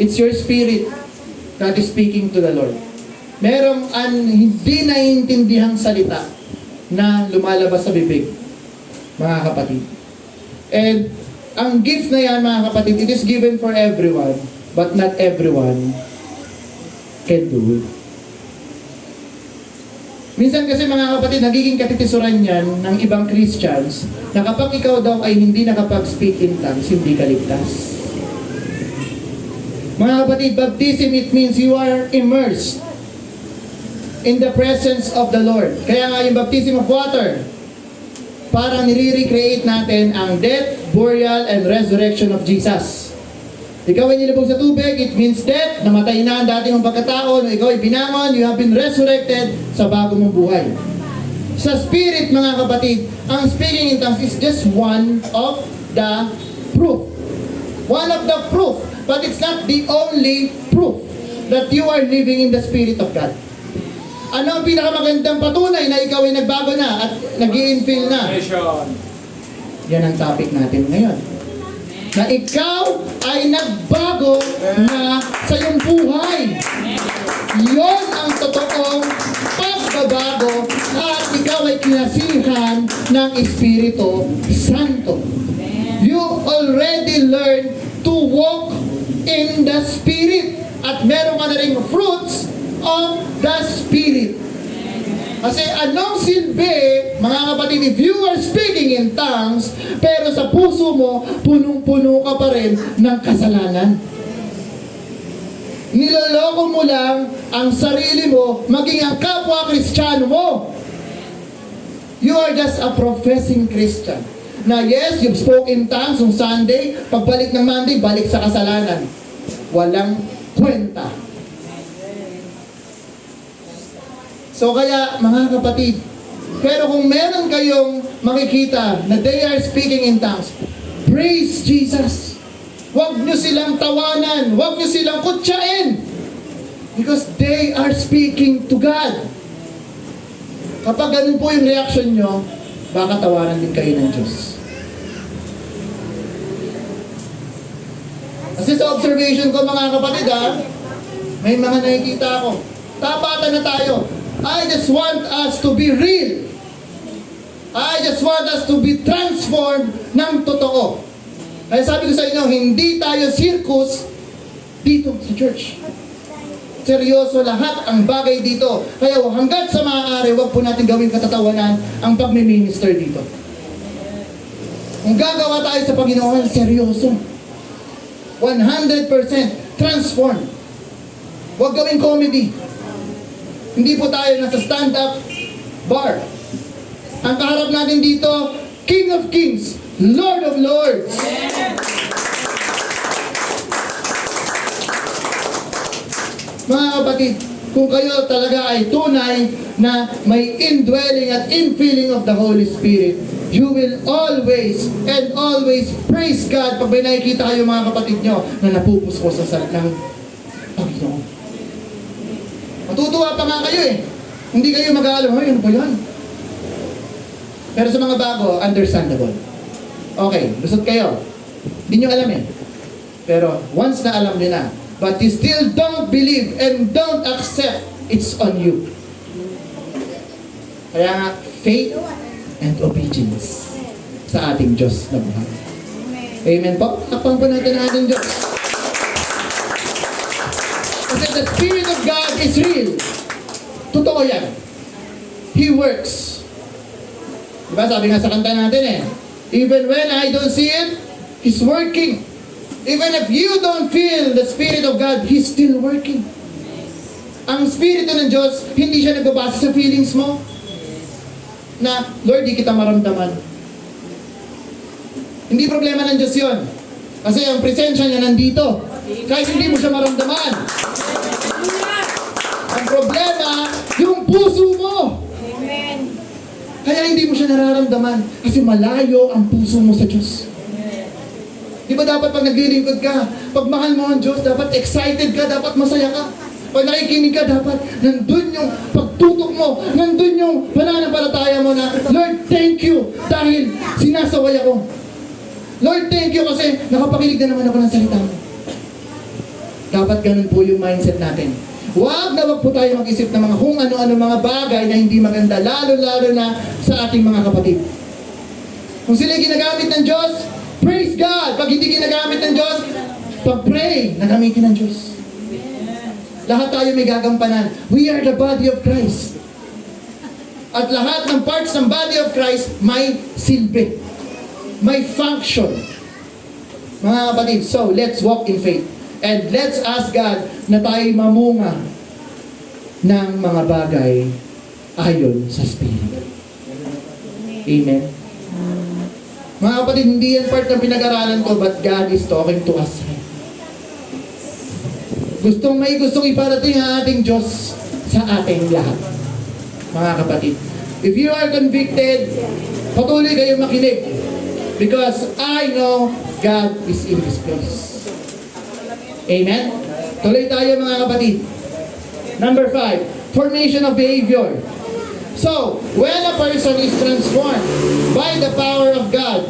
It's your spirit that is speaking to the Lord. Merong hindi naiintindihang salita na lumalabas sa bibig, mga kapatid. And ang gift na yan, mga kapatid, it is given for everyone, but not everyone can do it. Minsan kasi, mga kapatid, nagiging katitisuran yan ng ibang Christians na kapag ikaw daw ay hindi nakapag-speak in tongues, hindi ka ligtas. Mga kapatid, baptism, it means you are immersed in the presence of the Lord. Kaya nga yung baptism of water, parang nire-recreate natin ang death, burial, and resurrection of Jesus. Ikaw ay nilubog sa tubig, it means death, namatay na ang dati mong pagkatao, nung ikaw ay binangon, you have been resurrected sa bago mong buhay. Sa Spirit, mga kapatid, ang speaking in tongues is just one of the proof. One of the proof. But it's not the only proof that you are living in the Spirit of God. Ano ang pinakamagandang patunay na ikaw ay nagbago na at nag-i-infill na? Nation. Yan ang topic natin ngayon. Na ikaw ay nagbago na sa iyong buhay. Yon ang totoong pagbabago at ikaw ay kinasihan ng Espiritu Santo. You already learned to walk in the Spirit at meron ka na rin fruits of the Spirit. Kasi anong silbi, mga kapatid, if you are speaking in tongues, pero sa puso mo, punong-puno ka pa rin ng kasalanan. Niloloko mo lang ang sarili mo, maging ang kapwa Kristiyano mo. You are just a professing Christian. Na yes, you spoke in tongues on Sunday, pagbalik ng Monday, balik sa kasalanan. Walang kwenta. So kaya, mga kapatid, pero kung meron kayong makikita na they are speaking in tongues, praise Jesus. Huwag nyo silang tawanan, huwag nyo silang kutsain. Because they are speaking to God. Kapag ganun po yung reaction nyo, baka tawanan din kayo ng Diyos. Kasi sa observation ko, mga kapatid, may mga nakikita ako. Tapatan na tayo. I just want us to be real. I just want us to be transformed ng totoo. Kaya sabi ko sa inyo, hindi tayo circus dito sa church. Seryoso lahat ang bagay dito. Kaya hanggat sa maaari, wag po natin gawin katatawanan ang pagmi-minister dito. Kung gagawa tayo sa Panginoon, seryoso. 100% transform. Wag gawing comedy. Hindi po tayo nasa stand-up bar. Ang kaharap natin dito, King of Kings, Lord of Lords. Mga kapatid, kung kayo talaga ay tunay na may indwelling at infilling of the Holy Spirit, you will always and always praise God pag may nakikita kayo mga kapatid nyo na napupusko sa salita ng Panginoon. Matutuwa pa nga kayo eh. Hindi kayo mag-aalam, ay, ano ba yan? Pero sa mga bago, understandable. Okay, lusot kayo. Hindi nyo alam eh. Pero once na alam nyo na, but you still don't believe and don't accept, it's on you. Kaya nga, faith and obedience sa ating Diyos na buhay. Amen po? Takpan po natin ang ating Diyos. Kasi the Spirit of God is real. Totoo yan. He works. Diba sabi nga sa kanta natin eh, even when I don't see it, He's working. Even if you don't feel the Spirit of God, He's still working. Ang Espiritu ng Diyos, hindi siya nagbabase sa feelings mo. Na, Lord, di kita maramdaman. Hindi problema ng Diyos yun. Kasi ang presensya niya nandito. Kahit hindi mo siya maramdaman. Ang problema, yung puso mo. Amen. Kaya hindi mo siya nararamdaman. Kasi malayo ang puso mo sa Diyos. Di ba dapat pag naglilingkod ka, pag mahal mo ang Diyos, dapat excited ka, dapat masaya ka. Pag nakikinig ka, dapat nandun yung pagtutok mo, nandun yung pananampalataya mo na, Lord, thank you dahil sinasaway ako. Lord, thank you kasi nakapakinig na naman ako ng salita mo. Dapat ganun po yung mindset natin. Huwag po tayo mag-isip ng mga kung ano-ano mga bagay na hindi maganda, lalo-lalo na sa ating mga kapatid. Kung sila ginagamit ng Diyos, praise God. Pag hindi ginagamit ng Diyos, pag-pray na gamitin ng Diyos. Lahat tayo may gagampanan. We are the body of Christ. At lahat ng parts ng body of Christ may silbi. May function. Mga kapatid, so let's walk in faith. And let's ask God na tayo mamunga ng mga bagay ayon sa Spirit. Amen. Mga kapatid, hindi yan part ng pinag-aralan ko, but God is talking to us. Gustong iparating ang ating Diyos sa ating lahat. Mga kapatid, If you are convicted, patuloy kayong makinig. Because I know God is in this place. Amen? Tuloy tayo mga kapatid. Number 5, formation of behavior. So, when a person is transformed by the power of God,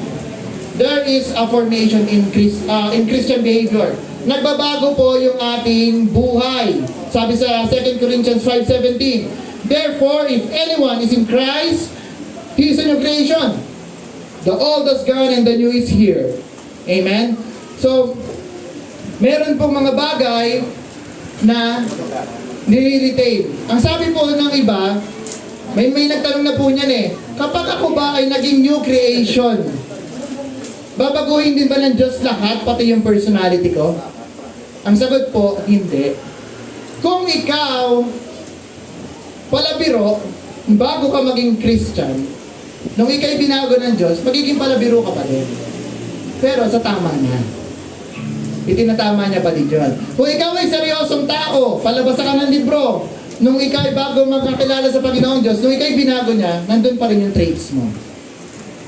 there is a formation in Christian behavior. Nagbabago po yung ating buhay. Sabi sa 2 Corinthians 5:17, therefore, if anyone is in Christ, he is a new creation. The old is gone and the new is here. Amen? So, meron pong mga bagay na nire-retain. Ang sabi po ng iba, may nagtanong na po niyan eh, kapag ako ba ay naging new creation, babaguhin din ba ng Diyos lahat, pati yung personality ko? Ang sagot po, hindi. Kung ikaw, palabiro, bago ka maging Christian, nung ikaw'y binago ng Diyos, magiging palabiro ka pa din. Pero sa tama na. Itinatama niya pa din yun. Kung ikaw ay seryosong tao, palabasa ka ng libro, nung ikaw'y bago magkakilala sa Panginoong Diyos, nung ikaw'y binago niya, nandun pa rin yung traits mo.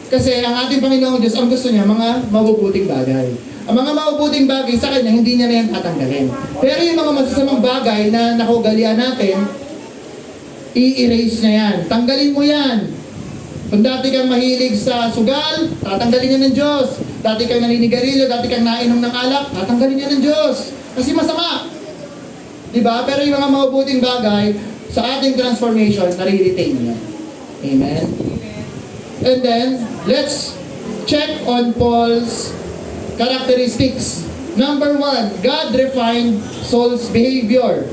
Kasi ang ating Panginoong Diyos, ang gusto niya, mga mabubuting bagay. Ang mga mabubuting bagay sa Kanya, hindi niya na yan tatanggalin. Pero yung mga masasamang bagay na nakugalian natin, i-erase niya yan. Tanggalin mo yan. Kung dati kang mahilig sa sugal, tatanggalin niya ng Diyos. Dati kang naninigarilyo, dati kang nainom ng alak, tatanggalin niya ng Diyos. Kasi masama. Diba? Pero yung mga mabubuting bagay, sa ating transformation, nare-retain niya. Amen? And then, let's check on Paul's characteristics. Number 1, God refined Saul's behavior.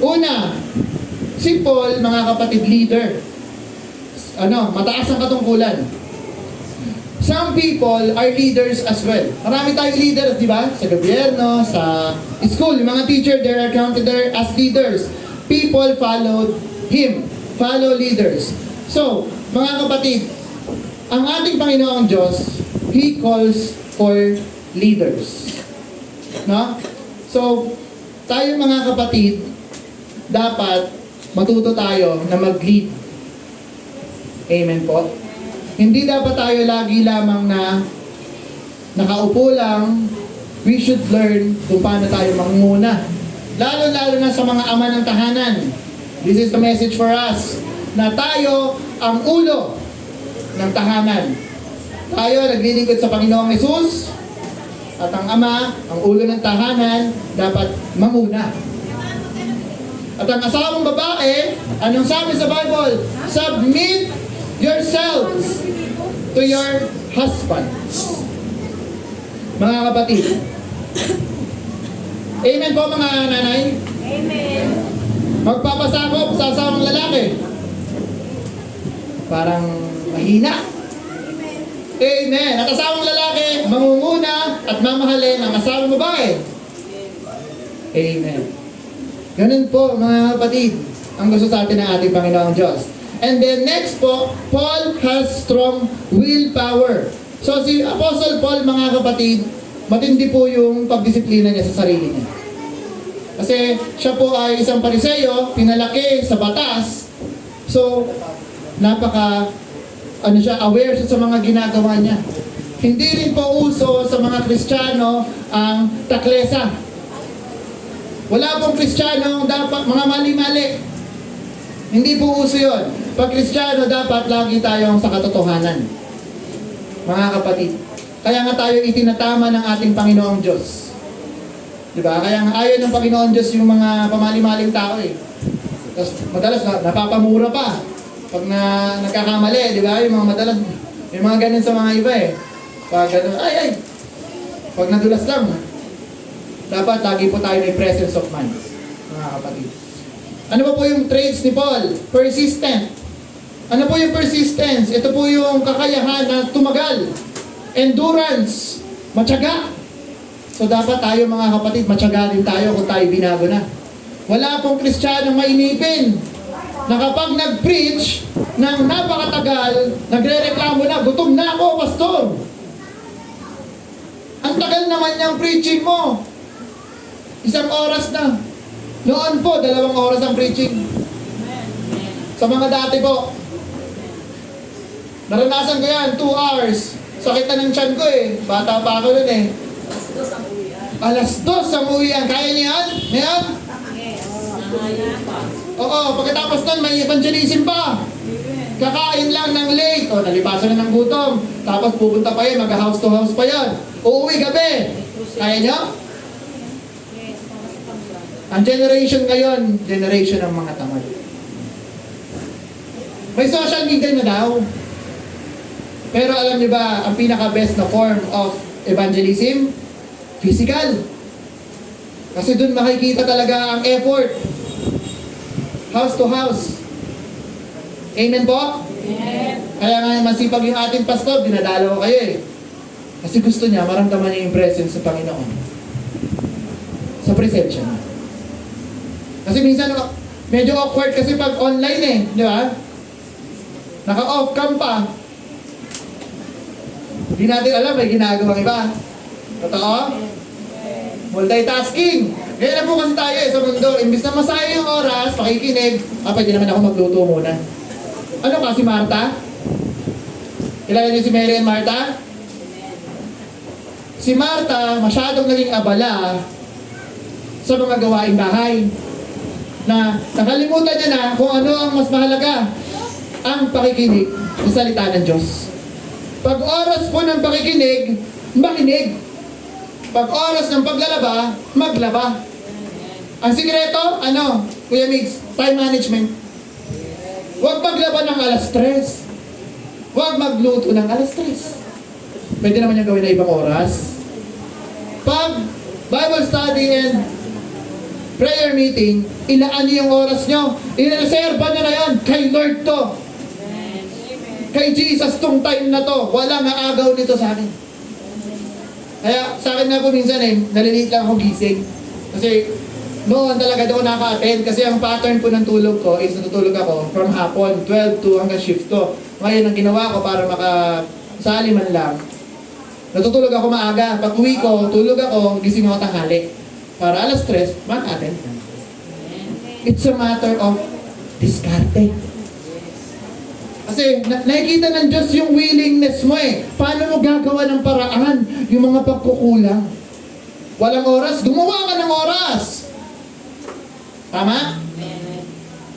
Una, si Paul, mga kapatid, leader. Mataas ang katungkulan. Some people are leaders as well. Marami tayong leaders, di ba? Sa gobyerno, sa school, yung mga teacher, they are counted there as leaders. People followed him. Follow leaders. So, mga kapatid, ang ating Panginoong Diyos, He calls for leaders. No? So, tayo mga kapatid, dapat matuto tayo na mag-lead. Amen po? Hindi dapat tayo lagi lamang na nakaupo lang. We should learn kung paano tayo manguna. Lalo-lalo na sa mga ama ng tahanan. This is the message for us. Na tayo ang ulo ng tahanan. Tayo naglilingkod sa Panginoong Hesus. At ang ama, ang ulo ng tahanan, dapat manguna. At ang asawang babae, anong sabi sa Bible? Submit yourselves to your husband. Mga kapatid. Amen po mga nanay? Amen. Magpapasakop sa asawang lalaki. Parang mahina. Amen. At asawang lalaki, mangunguna at mamahalin ang asawang babae. Amen. Ganun po mga kapatid, ang gusto sa atin ng ating Panginoong Diyos. And then next po, Paul has strong willpower. So si Apostle Paul, mga kapatid, matindi po yung pagdisiplina niya sa sarili niya. Kasi siya po ay isang Pariseo, pinalaki sa batas. So, aware siya sa mga ginagawa niya. Hindi rin po uso sa mga Kristiyano ang taklesa. Wala pong Kristiyano dapat mga mali-mali. Hindi po uso yun. Pag Kristiyano, dapat lagi tayong sa katotohanan. Mga kapatid. Kaya nga tayo itinatama ng ating Panginoong Diyos. Diba? Kaya nga ayaw ng Panginoon Diyos yung mga pamali-maling tao eh. Tapos madalas napapamura pa. Pag nagkakamali, di ba? Yung mga madalas, yung mga ganun sa mga iba eh. Pag ganun, pag nadulas lang. Dapat lagi po tayo may presence of mind. Mga kapatid. Ano ba po yung traits ni Paul? Persistent. Ano po yung persistence? Ito po yung kakayahan na tumagal. Endurance. Matyaga. So dapat tayo mga kapatid, matyaga din tayo kung tayo binago na. Wala pong Kristiyanong mainipin na kapag nag-preach ng napakatagal, nagre-reklamo na, gutom na ako, pastor. Ang tagal naman niyang preaching mo. 1 oras na. Noon po, 2 oras ang preaching. Sa mga dati po, Naranasan ko yan, 2 hours. Sakit na ng tiyan ko eh. Bata pa ako nun eh. Alas 2 ang uwian. Kaya niyo yan? Ngayon? Oo, pagkatapos nun may evangelism pa. Kakain lang ng late. O, nalipasan na ng gutom. Tapos pupunta pa yun, mag-house to house pa yun. Uuwi gabi. Kaya niyo? Ang generation ngayon, generation ng mga tamad. May social media na daw. Pero alam niyo ba, ang pinaka-best na form of evangelism? Physical. Kasi dun makikita talaga ang effort. House to house. Amen po? Kaya nga masipag yung ating pastor, dinadalaw ko kayo eh. Kasi gusto niya, maramdaman niya yung presence sa Panginoon. Sa presensya niya. Kasi minsan, medyo awkward kasi pag online eh, di ba? Naka-off cam pa. Hindi natin alam, may ginagawang iba. Totoo? Multitasking. Ganyan na po kasi tayo eh, sa mundo. Imbis na masaya yung oras, pakikinig, pwede naman ako magluto muna. Ano ka, si Martha? Kilala niyo si Mary and Martha? Si Martha, masyadong naging abala sa mga gawaing bahay. Na nakalimutan niya na kung ano ang mas mahalaga. Ang pakikinig sa salita ng Diyos. Pag oras po ng pakikinig, makinig. Pag oras ng paglalaba, maglaba. Ang sikreto, ano? Kuya Migs, time management. Huwag maglaba ng alas 3. Huwag magluto ng alas 3. Pwede naman yung gawin na ibang oras. Pag Bible study and prayer meeting, ilaan niyo yung oras nyo. Ina-reserva nyo na yan. Kay Lord to. Kay Jesus tong time na to. Walang aagaw nito sa akin. Kaya sa akin nga po minsan eh, naliliit lang ako gising. Kasi noon talaga doon naka-attend. Kasi ang pattern po ng tulog ko is natutulog ako from hapon, 12 to hanggang shift to. Ngayon ang ginawa ko para makasali man lang, natutulog ako maaga. Pag uwi ko, tulog ako, gising ako tanghali. Para alas 3, mag-attend. It's a matter of diskarte. Kasi nakikita ng Diyos yung willingness mo eh. Paano mo gagawa ng paraan yung mga pagkukulang? Walang oras, gumawa ka ng oras. Tama?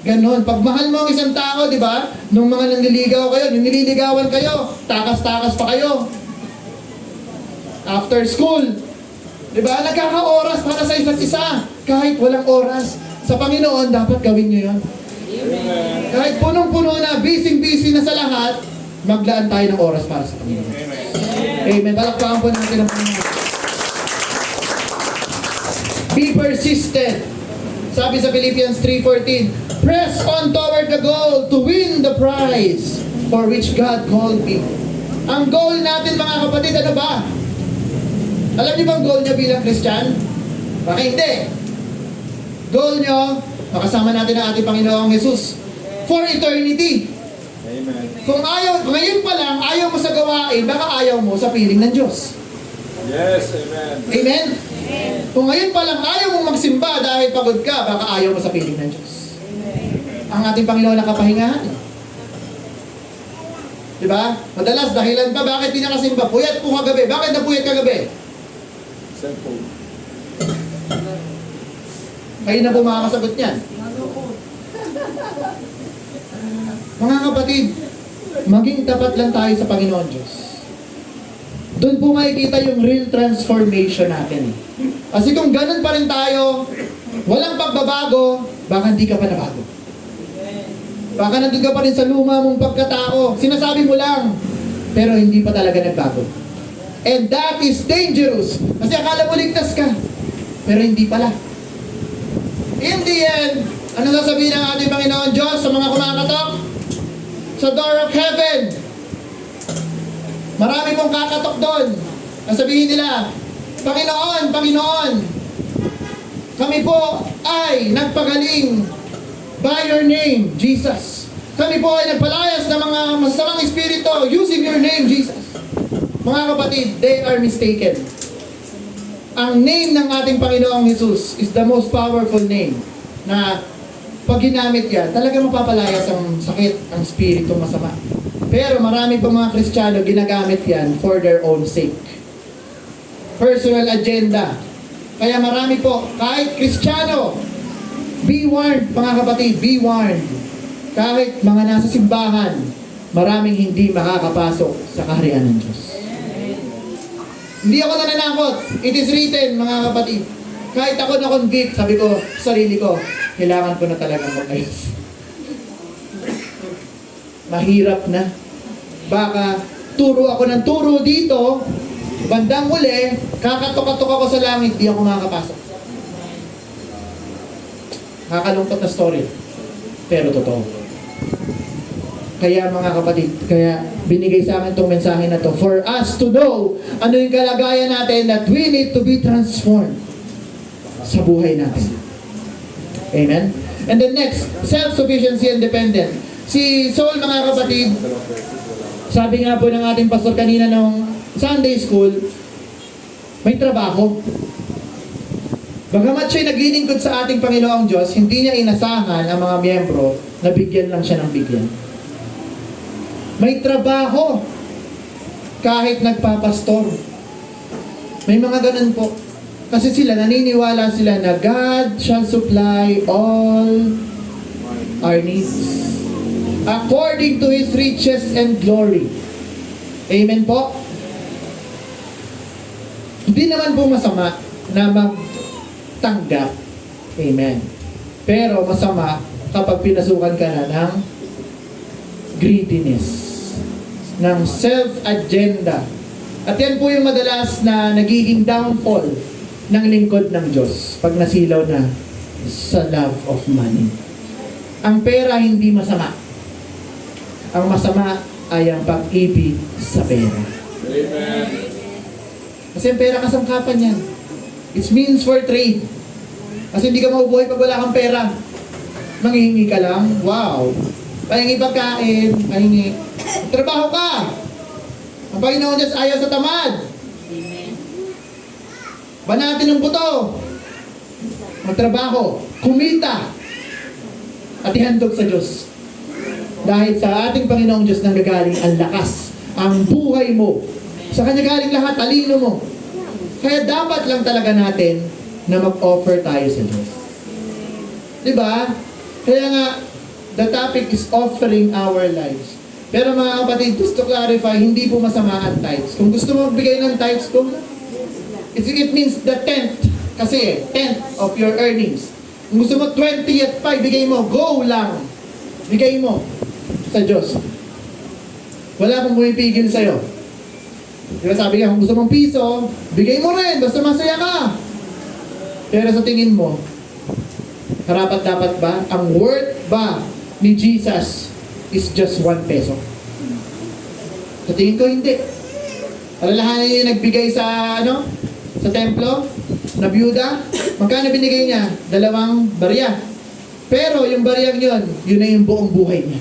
Ganon. Pag mahal mo ang isang tao, di ba? Nung mga nanliligaw kayo, yung nililigawan kayo, takas-takas pa kayo. After school, di ba? Nagkaka-oras para sa isa't isa. Kahit walang oras. Sa Panginoon, dapat gawin nyo yun. Kahit punong-puno na, busy-busy na sa lahat, maglaan tayo ng oras para sa Panginoon. Amen. Palakpakan po natin ang Panginoon. Be persistent. Sabi sa Philippians 3:14, press on toward the goal to win the prize for which God called me. Ang goal natin mga kapatid, ano ba? Alam niyo bang goal niyo bilang Christian? Baka hindi. Goal niyo, makasama natin ang ating Panginoong Jesus for eternity. Amen. Kung ngayon pa lang, ayaw mo sa gawain, baka ayaw mo sa piling ng Diyos. Yes, amen. Amen? Kung ngayon pa lang, ayaw mo magsimba dahil pagod ka, baka ayaw mo sa piling ng Diyos. Ang ating Panginoon na kapahingahan. Diba? Madalas, dahilan pa, bakit di nakasimba? Puyat po kagabi. Bakit napuyat kagabi? Cellphone. Kayo na po makakasagot niyan. Mga kapatid, maging tapat lang tayo sa Panginoon Diyos. Doon po makikita yung real transformation natin. Kasi kung ganun pa rin tayo, walang pagbabago, baka hindi ka pa nabago. Baka nandun ka pa rin sa luma mong pagkatao. Sinasabi mo lang, pero hindi pa talaga nagbago. And that is dangerous. Kasi akala mo ligtas ka, pero hindi pala. In the end, ano sasabihin ng ating Panginoon Diyos sa mga kumakatok? Sa door of heaven. Marami pong kakatok doon. Sasabihin nila, Panginoon, Panginoon, kami po ay nagpagaling by your name, Jesus. Kami po ay nagpalayas ng mga masasamang espiritu using your name, Jesus. Mga kapatid, they are mistaken. Ang name ng ating Panginoong Jesus is the most powerful name na pag ginamit yan, talaga mapapalayas ang sakit, ang espiritu masama. Pero marami pang mga Kristiyano ginagamit yan for their own sake. Personal agenda. Kaya marami po, kahit Kristiyano, be warned mga kapatid, be warned. Kahit mga nasa simbahan, maraming hindi makakapasok sa kaharian ng Diyos. Hindi ako nananakot. It is written, mga kapatid. Kahit ako na-convict, sabi ko sa sarili ko, kailangan ko na talagang mag-ayos. Mahirap na. Baka turo ako ng turo dito, bandang uli, kakatok-katok ako sa langit, di ako makakapasok. Nakakalungkot na story. Pero totoo. Kaya mga kapatid, kaya binigay sa akin itong mensahe na to for us to know ano yung kalagayan natin that we need to be transformed sa buhay natin. Amen? And then next, self-sufficiency and dependent. Si Saul mga kapatid, sabi nga po ng ating pastor kanina nung Sunday school, may trabaho. Bagamat siya'y naglilingkod sa ating Panginoong Diyos, hindi niya inasahan ang mga miyembro na bigyan lang siya ng bigyan. May trabaho kahit nagpapastor. May mga ganun po. Kasi sila, naniniwala sila na God shall supply all our needs according to His riches and glory. Amen po? Hindi naman po masama na magtanggap. Amen. Pero masama kapag pinasukan ka na ng greediness, ng self-agenda. At yan po yung madalas na nagiging downfall ng lingkod ng Diyos pag nasilaw na sa love of money. Ang pera hindi masama. Ang masama ay ang pag-ibig sa pera. Amen. Kasi ang pera kasangkapan yan. It's means for trade. Kasi hindi ka mabubuhay pag wala kang pera. Manghihingi ka lang, wow. Pahingi pagkain, pahingi. Trabaho ka. Ang Panginoon Diyos ayaw sa tamad. Banatin ng buto. Magtrabaho, kumita, at ihandog sa Diyos. Dahil sa ating Panginoong Diyos nanggagaling ang lakas, ang buhay mo. Sa Kanya galing lahat, talino mo. Kaya dapat lang talaga natin na mag-offer tayo sa Diyos. Diba? Kaya nga, the topic is offering our lives. Pero mga kapatid, just to clarify, hindi po masama ang tithes. Kung gusto mo magbigay ng tithes, it means the tenth. Kasi, tenth of your earnings. Kung gusto mo 20th pa, ibigay mo, go lang. Bigay mo sa Diyos. Wala pong pumipigil sa'yo. Diba sabi nga, kung gusto mong piso, bigay mo rin, basta masaya ka. Pero sa tingin mo, karapat-dapat ba? Ang worth ba ni Jesus is just 1 peso? Sa tingin ko, hindi. Alalahanin niya yung nagbigay sa, sa templo, na byuda. Magkano binigay niya? 2 barya. Pero yung baryang yun na yung buong buhay niya.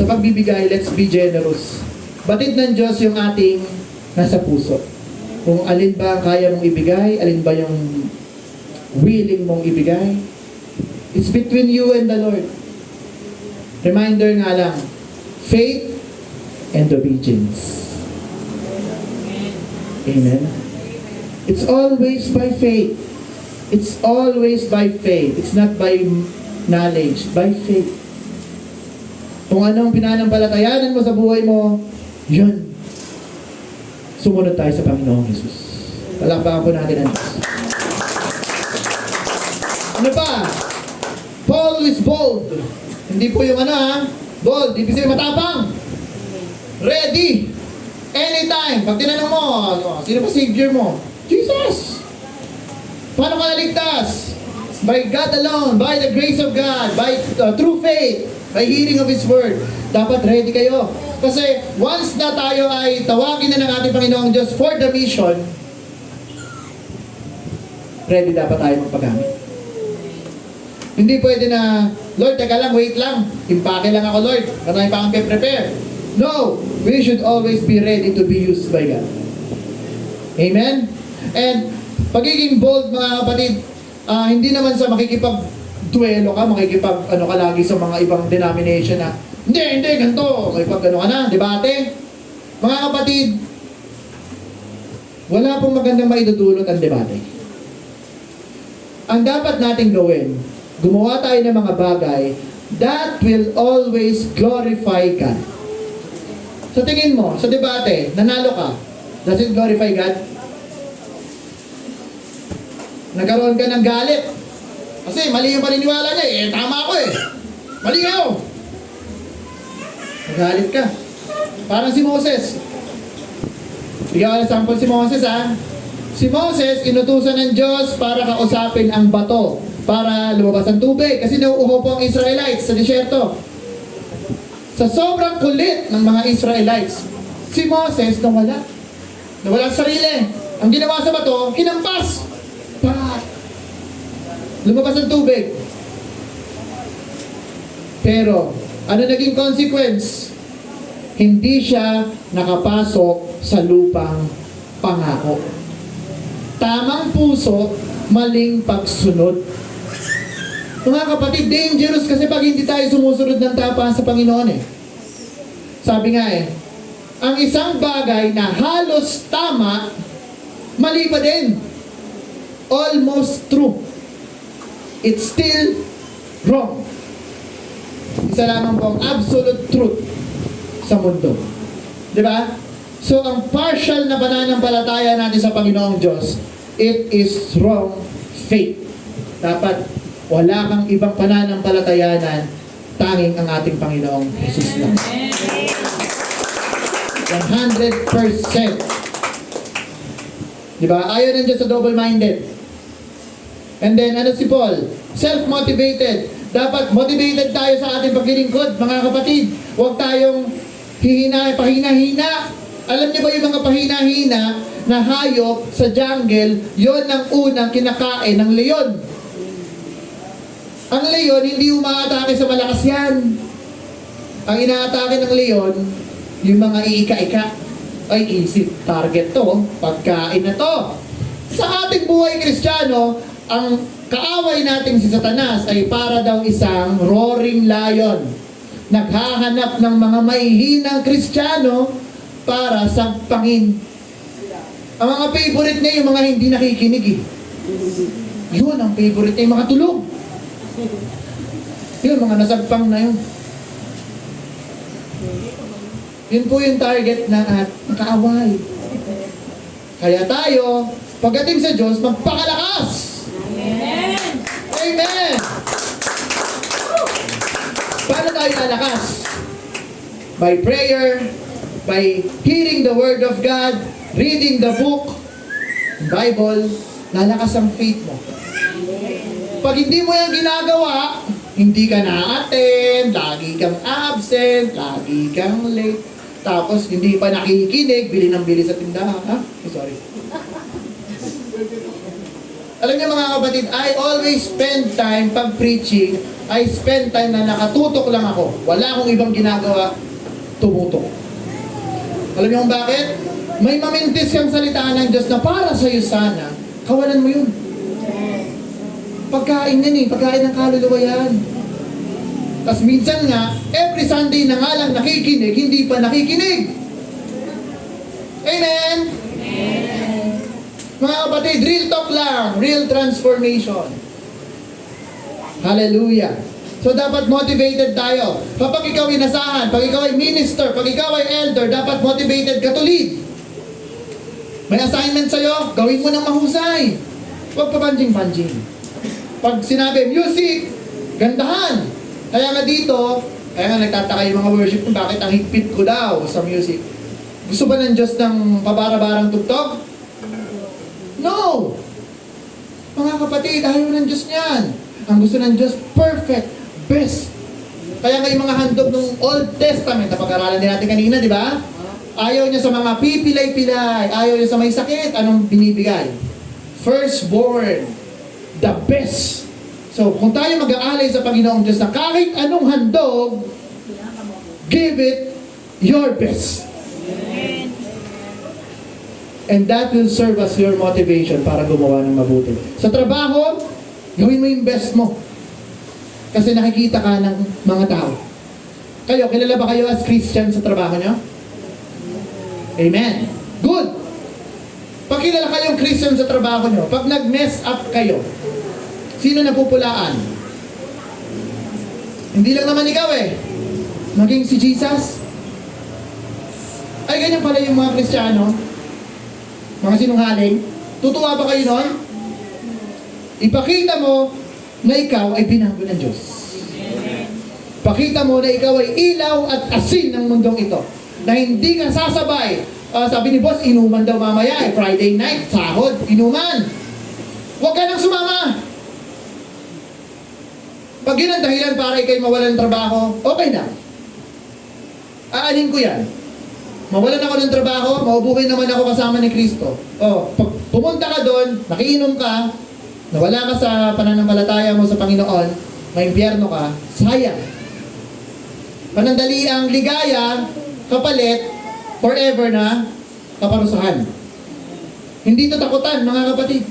Sa pagbibigay, let's be generous. Batid ng Diyos yung ating nasa puso. Kung alin ba ang kaya mong ibigay, alin ba yung willing mong ibigay. It's between you and the Lord. Reminder nga lang, faith and obedience. Amen? It's always by faith. It's always by faith. It's not by knowledge, by faith. Kung anong pinanampalatayanan mo sa buhay mo, yun. Sumunod tayo sa Panginoong Jesus. Palakpakan po natin ang Diyos. Ano pa? Paul is bold. Hindi po yung bold. Ibig sabihin matapang. Ready. Anytime. Pag tinanong mo, sino ba Savior mo? Jesus. Paano ka naligtas? By God alone, by the grace of God, by through faith, by hearing of His Word. Dapat ready kayo. Kasi once na tayo ay tawagin na ng ating Panginoong Diyos for the mission, ready dapat tayo magpagamit. Hindi pwede na, Lord, teka lang, wait lang. Impake lang ako, Lord. Marami pa akong prepare. No, we should always be ready to be used by God. Amen? And pagiging bold, mga kapatid, hindi naman sa makikipag-tuelo ka, ano ka lagi sa mga ibang denomination na, hindi, ganito, makikipag ano ka na, debate. Mga kapatid, wala pong magandang maidudulot ang debate. Ang dapat nating gawin, gumawa tayo ng mga bagay that will always glorify God. Sa tingin mo, sa debate, nanalo ka, does it glorify God? Nagkaroon ka ng galit. Kasi mali yung paniniwala niya eh. Tama ako eh. Mali ako. Nagalit ka. Parang si Moses. Bigyan ko ng sample si Moses ha. Si Moses, inutusan ng Diyos para kausapin ang bato para lumabas ang tubig. Kasi nauuho po ang Israelites sa disyerto. Sa sobrang kulit ng mga Israelites, si Moses nawala. Nawala sa sarili. Ang ginawa sa bato, hinampas. Pat! Lumabas ang tubig. Pero, ano naging consequence? Hindi siya nakapasok sa lupang pangako. Tamang puso, maling pagsunod. Mga kapatid, dangerous kasi pag hindi tayo sumusunod ng tapa sa Panginoon eh. Sabi nga eh, ang isang bagay na halos tama, mali pa din. Almost true. It's still wrong. Isa lamang po ang absolute truth sa mundo. Diba? So, ang partial na pananampalataya natin sa Panginoong Diyos, it is wrong faith. Dapat wala kang ibang pananampalatayanan, tanging ang ating Panginoong Jesus lang. 100%. Diba? Ayaw ng Diyos sa double-minded. And then, ano si Paul? Self-motivated. Dapat motivated tayo sa ating paglilingkod, mga kapatid. Huwag tayong pahina-hina. Alam niyo ba yung mga pahina-hina na hayop sa jungle, yon ang unang kinakain ng leon. Ang leon, hindi umaatake sa malakas yan. Ang inaatake ng leon, yung mga iika-ika. Ay, easy target to. Pagkain na to. Sa ating buhay Kristiyano, ang kaaway nating si Satanas ay para daw isang roaring lion. Naghahanap ng mga mahihinang Kristiyano para sagpangin. Ang mga favorite niya yung mga hindi nakikinig eh. Yun ang favorite niya, yung mga tulog. Yun, mga nasagpang na yun. Yun po yung target na kaaway. Kaya tayo, pagdating sa Diyos, magpakalakas! Amen. Amen! Paano tayo lalakas? By prayer, by hearing the Word of God, reading the book, Bible, lalakas ang faith mo. Pag hindi mo yan ginagawa, hindi ka na-attend, lagi kang absent, lagi kang late, tapos hindi pa nakikinig, bili ng bili sa tindahan. Sorry. Alam niyo mga kapatid, I always spend time pag preaching, I spend time na nakatutok lang ako. Wala akong ibang ginagawa, tumutok. Alam niyo kung bakit? May mamintis kang salita ng Diyos na para sa iyo sana, kawalan mo yun. Pagkain yan eh, pagkain ng kaluluwa yan. Tapos minsan nga, every Sunday na nga lang nakikinig, hindi pa nakikinig. Amen? Mga kapatid, real talk lang, real transformation. Hallelujah. So dapat motivated tayo. Kapag ikaw ay inasahan, pag ikaw ay minister, pag ikaw ay elder, dapat motivated ka to lead. May assignment sa'yo, gawin mo ng mahusay. Huwag pa banjing-banjing. Pag sinabi, music, gandahan. Kaya nga dito, kaya nga nagtataka yung mga worship kung bakit ang higpit ko daw sa music. Gusto ba ng Diyos ng pabara-barang tugtog? No! Mga kapatid, ayaw ng Diyos niyan. Ang gusto ng Diyos, perfect, best. Kaya nga yung mga handog ng Old Testament, napag-aralan din natin kanina, di ba? Ayaw niya sa mga pipilay-pilay, ayaw niya sa may sakit, anong binibigay? Firstborn, the best. So, kung tayo mag-aalay sa Panginoong Diyos na kahit anong handog, give it your best. And that will serve as your motivation para gumawa ng mabuti. Sa trabaho, gawin mo yung best mo. Kasi nakikita ka ng mga tao. Kayo, kilala ba kayo as Christian sa trabaho nyo? Amen. Good. Pag kilala kayong Christian sa trabaho nyo, pag nag-mess up kayo, sino napupulaan? Hindi lang naman ikaw eh. Maging si Jesus. Ay, ganyan pala yung mga Kristiyano. Mga sinungaling. Tutuwa ba kayo nun? Ipakita mo na ikaw ay binago ng Diyos. Pakita mo na ikaw ay ilaw at asin ng mundong ito. Na hindi ka sasabay. Sabi ni boss, inuman daw mamaya eh. Friday night, sahod, inuman. Huwag ka nang sumama. Pag yun ang dahilan para ikay mawalan ng trabaho, okay na. Aanin ko yan. Mawalan ako ng trabaho, maubuhay naman ako kasama ni Kristo. Pag pumunta ka doon, nakiinom ka, nawala ka sa pananampalataya mo sa Panginoon, may impyerno ka, sayang. Panandali ang ligaya, kapalit, forever na kaparusahan. Hindi ito takutan, mga kapatid.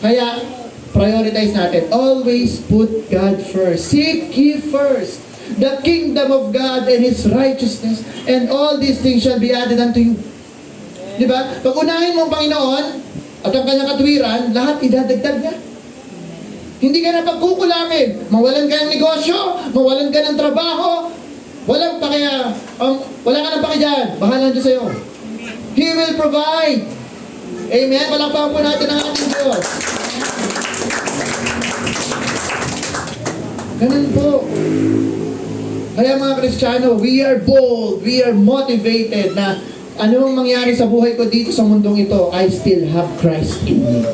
Kaya, prioritize natin. Always put God first. Seek ye first the kingdom of God and His righteousness, and all these things shall be added unto you. Diba? Pag unahin mo ang Panginoon at ang kanyang katwiran, lahat idadagdag niya. Hindi ka na pagkukulangin. Mawalan ka ng negosyo, mawalan ka ng trabaho, wala ka ng paki dyan. Bahala Diyos sa'yo. He will provide. Amen? Palakpakan po natin ang ating Diyos. Ganun po. Kaya mga Kristiyano, we are bold, we are motivated na anong mangyari sa buhay ko dito sa mundong ito, I still have Christ in me.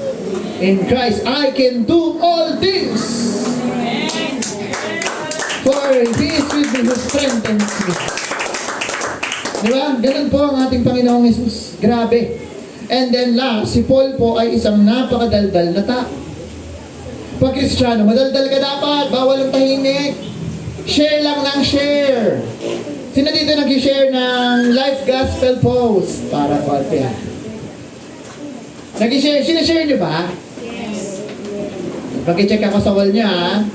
In Christ, I can do all things. For He is with me who strengthens me. Diba? Ganun po ang ating Panginoong Jesus. Grabe. And then last, si Paul po ay isang napakadaldal na tao. Pag Kristiyano, madaldal ka dapat, bawal ang tahimik. Share lang ng share. Sino dito nag-share ng live gospel post? Para po ate. Nag-share, sinashare nyo ba? Yes. Pag-check ako sa wall niya, ha?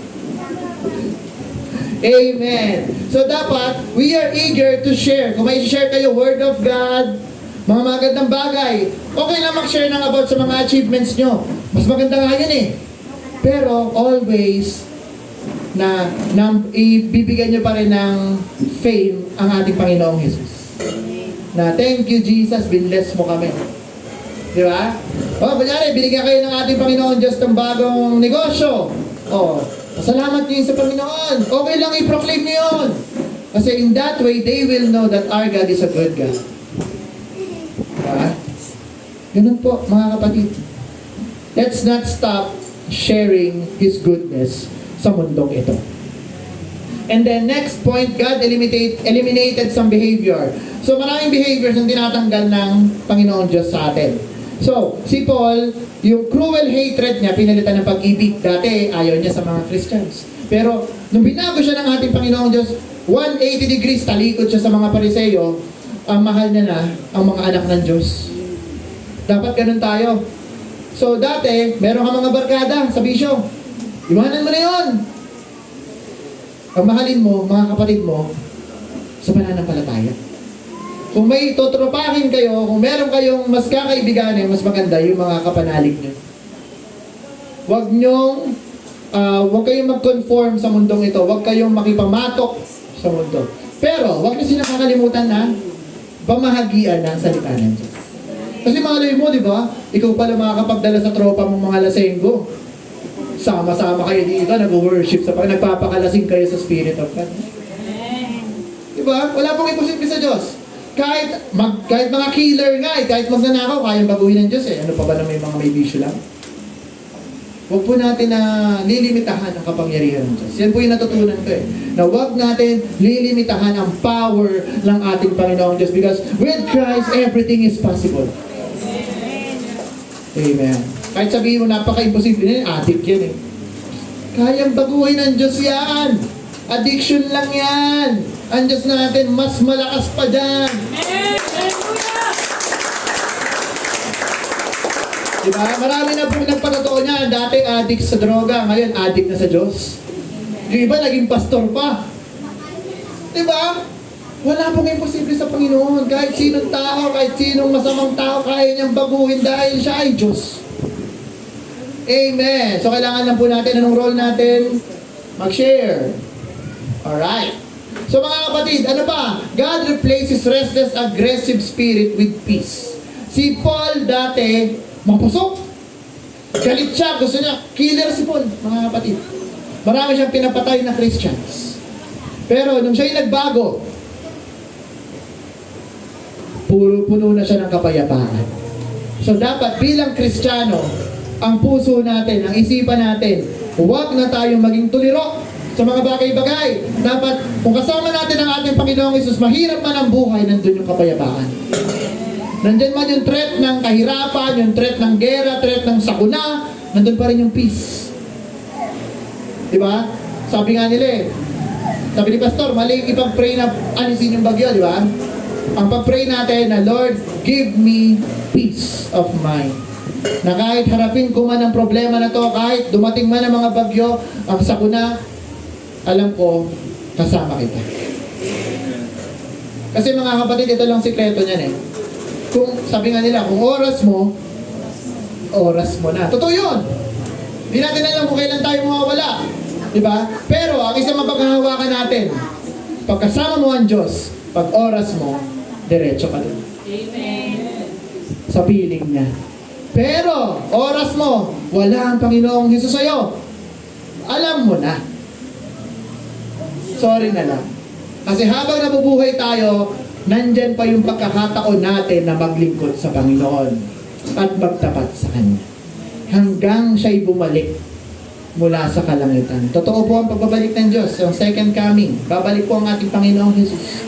Amen. So dapat, we are eager to share. Kung may share kayo, Word of God, mga magandang bagay, okay lang mag-share ng about sa mga achievements nyo. Mas maganda nga yan eh. Pero always, na ibibigyan nyo pa rin ng fame ang ating Panginoong Jesus. Na thank you Jesus, binless mo kami. Di ba? Kunyari, binigyan kayo ng ating Panginoon Diyos ng bagong negosyo. Salamat nyo sa Panginoon. Okay lang i-proclaim nyo yun. Kasi in that way, they will know that our God is a good God. Diba? Ganun po, mga kapatid. Let's not stop sharing His goodness sa mundong ito. And then next point, God eliminated some behavior. So maraming behaviors ang tinatanggal ng Panginoon Diyos sa atin. So, si Paul, yung cruel hatred niya, pinalitan ng pag-ibig. Dati, ayaw niya sa mga Christians. Pero, nung binago siya ng ating Panginoong Diyos, 180 degrees, talikod siya sa mga Pariseo, ang mahal niya na ang mga anak ng Diyos. Dapat ganun tayo. So, dati, meron ka mga barkada sa bisyo. Iwanan mo na yun. Ang mahalin mo, mga kapatid mo, sa pananampalataya. Kung may totropahin kayo, kung meron kayong mas kakaibiganin, mas maganda yung mga kapanalig nyo. Huwag kayong mag-conform sa mundong ito. Huwag kayong makipamatok sa mundo. Pero, huwag nyo silang kakalimutan na pamahagian ng salita ng Diyos. Kasi malay mo, di ba? Ikaw pala makakapagdala sa tropa mong mga lasenggo. Sama-sama kayo dito, nag-worship sa nagpapakalasing kayo sa Spirit of God. Di ba? Wala pong imposible sa Diyos. Kahit mga killer nga, kahit magnanakaw, kayang baguhin ng Diyos eh. Ano pa ba na may bisyo lang? Huwag po natin na lilimitahan ang kapangyarihan ng Diyos. Yan po yung natutunan ko eh. Na huwag natin lilimitahan ang power ng ating Panginoong Diyos because with Christ, everything is possible. Amen. Kahit sabihin mo, napaka-imposible na yun, addict yan eh. Kayang baguhin ng Diyos yan. Addiction lang yan. Ang Diyos natin, mas malakas pa dyan. Diba? Marami na po nagpatotoo niya. Dati addict sa droga, ngayon addict na sa Diyos. Yung iba naging pastor pa. Diba? Wala pong imposible sa Panginoon. Kahit sinong tao, kahit sinong masamang tao, kaya niyang baguhin dahil siya ay Diyos. Amen. So kailangan lang po natin, anong role natin? Mag-share. Alright. So mga kapatid, ano ba? God replaces restless, aggressive spirit with peace. Si Paul dati, mapusok. Galit siya, gusto niya, killer si Paul, mga kapatid. Marami siyang pinapatay na Christians. Pero nung siya'y nagbago, puno na siya ng kapayapaan. So dapat bilang Kristiyano, ang puso natin, ang isipan natin, huwag na tayong maging tuliro sa mga bagay-bagay. Dapat, kung kasama natin ang ating Panginoong Hesus, mahirap man ang buhay, nandun yung kapayapaan. Nandyan man yung threat ng kahirapan, yung threat ng gera, threat ng sakuna, nandun pa rin yung peace. Diba? Sabi nga nila eh, sabi ni Pastor, mali ipag-pray na alisin yung bagyo, di ba? Ang pag-pray natin na, Lord, give me peace of mind. Na kahit harapin ko man ang problema na to, kahit dumating man ang mga bagyo, ang sakuna, alam ko, kasama kita. Kasi mga kapatid, ito lang sikreto niyan eh. Kung, sabi nga nila, kung oras mo na. Totoo yun. Hindi natin alam kung kailan tayo mawawala. Diba? Pero, ang isang mapaghahawakan natin, pagkasama mo ang Diyos, pag oras mo, diretso ka dun. Amen. Sa piling niya. Pero, oras mo, wala ang Panginoong Hesus sa'yo. Alam mo na. Sorry na lang. Kasi habang nabubuhay tayo, nandyan pa yung pagkakataon natin na maglingkod sa Panginoon at magtapat sa Kanya. Hanggang siya'y bumalik mula sa kalangitan. Totoo po ang pagbabalik ng Diyos, ang second coming. Babalik po ang ating Panginoong Hesus.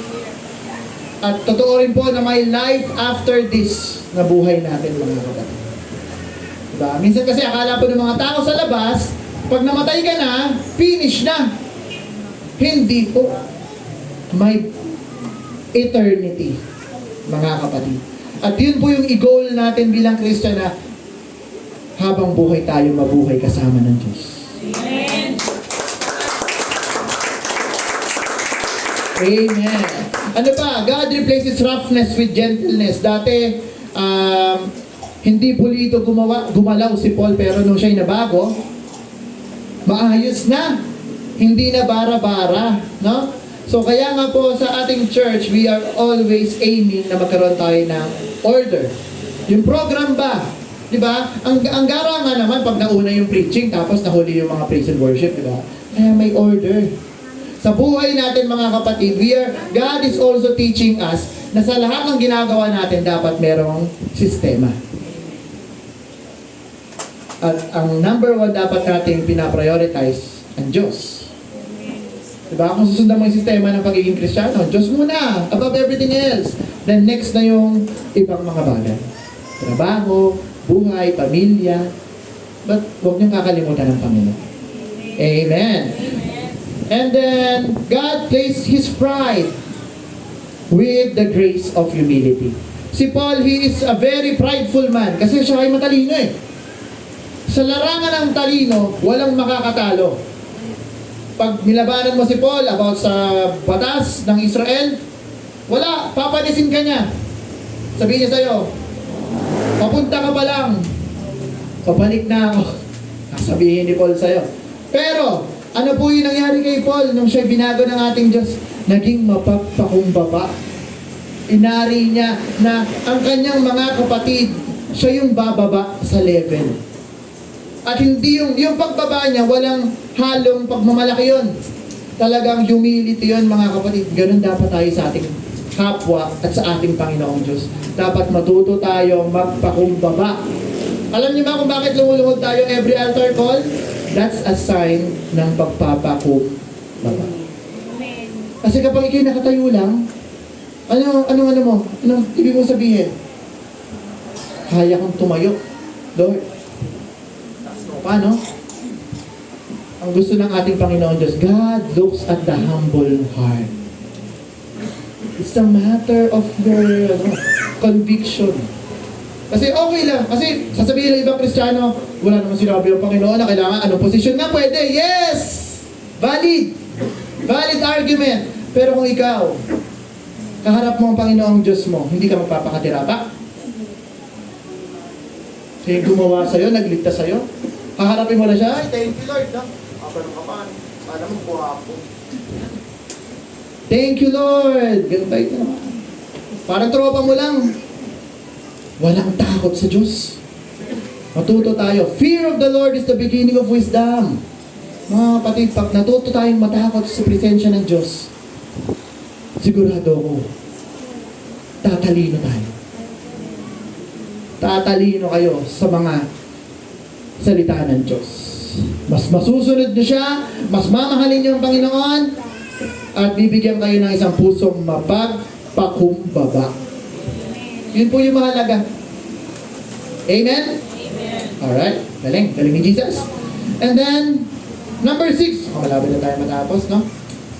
At totoo rin po na may life after this na buhay natin, mga kapatid. Diba? Minsan kasi akala po ng mga tao sa labas, pag namatay ka na, finish na. Hindi po. May eternity, mga kapatid. At yun po yung i-goal natin bilang Christian na habang buhay tayo, mabuhay kasama ng Diyos. Amen. Amen. Ano pa? God replaces roughness with gentleness. Dati, hindi pulido gumalaw si Paul, pero nung siya'y nabago, maayos na. Hindi na bara-bara. No? So kaya nga po sa ating church, we are always aiming na magkaroon tayo ng order. Yung program ba? Diba? Ang gara nga naman pag nauna yung preaching, tapos nahuli yung mga praise and worship, diba? Kaya may order. Sa buhay natin mga kapatid, God is also teaching us na sa lahat ng ginagawa natin dapat merong sistema. At ang number one dapat nating pinaprioritize ang Diyos. Diba? Kung susundan mo yung sistema ng pagiging Kristiyano, Diyos muna, above everything else. Then next na yung ibang mga bagay. Trabaho, buhay, pamilya. But huwag niyong kakalimutan ng Panginoon. Amen. And then, God placed His pride with the grace of humility. Si Paul, he is a very prideful man kasi siya ay matalino eh. Sa larangan ng talino, walang makakatalo. Pag nilabanan mo si Paul about sa batas ng Israel, wala, papanisin ka niya. Sabihin niya sa'yo, papunta ka pa lang, pabalik na ako. Sabihin ni Paul sa'yo. Pero, ano po yung nangyari kay Paul nung siya binago ng ating Diyos? Naging mapagpakumbaba. Inari niya na ang kanyang mga kapatid, siya yung bababa sa level. At hindi yung pagbaba niya, walang halong pagmamalaki yun. Talagang humility yun, mga kapatid. Ganun dapat tayo sa ating kapwa at sa ating Panginoong Diyos. Dapat matuto tayong magpakumbaba. Alam niyo ba kung bakit lumulungod tayo every altar call? That's a sign ng pagpapakumbaba. Kasi kapag ikay nakatayo lang, ano ibig mong sabihin? Kaya kong tumayo. Lord, paano? Ang gusto ng ating Panginoon Diyos, God looks at the humble heart. It's a matter of your conviction. Kasi okay lang. Kasi sasabihin ng ibang Kristiyano, wala naman sinabi ng Panginoon na kailangan anong posisyon na pwede. Yes! Valid. Valid argument. Pero kung ikaw, kaharap mo ang Panginoong Diyos mo, hindi ka magpapakatira ba? Siya yung gumawa sa'yo, nagligtas sa'yo. Kaharapin mo na siya, ay, thank you Lord. Kapag kapan, sana mo po ako. Thank you Lord. Ganun ba ito naman? Parang tropa mo lang. Walang takot sa Diyos. Matuto tayo. Fear of the Lord is the beginning of wisdom. Mga kapatid, pag natuto tayong matakot sa presensya ng Diyos, sigurado ko, tatalino tayo. Tatalino kayo sa mga salita ng Diyos. Mas masusunod nyo siya, mas mamahalin nyo ang Panginoon, at bibigyan kayo ng isang pusong mapagpakumbaba. Yun po yung mahalaga. Amen? Alright, galing. Galing ni Jesus. And then, number 6. Malapit na tayo matapos, no?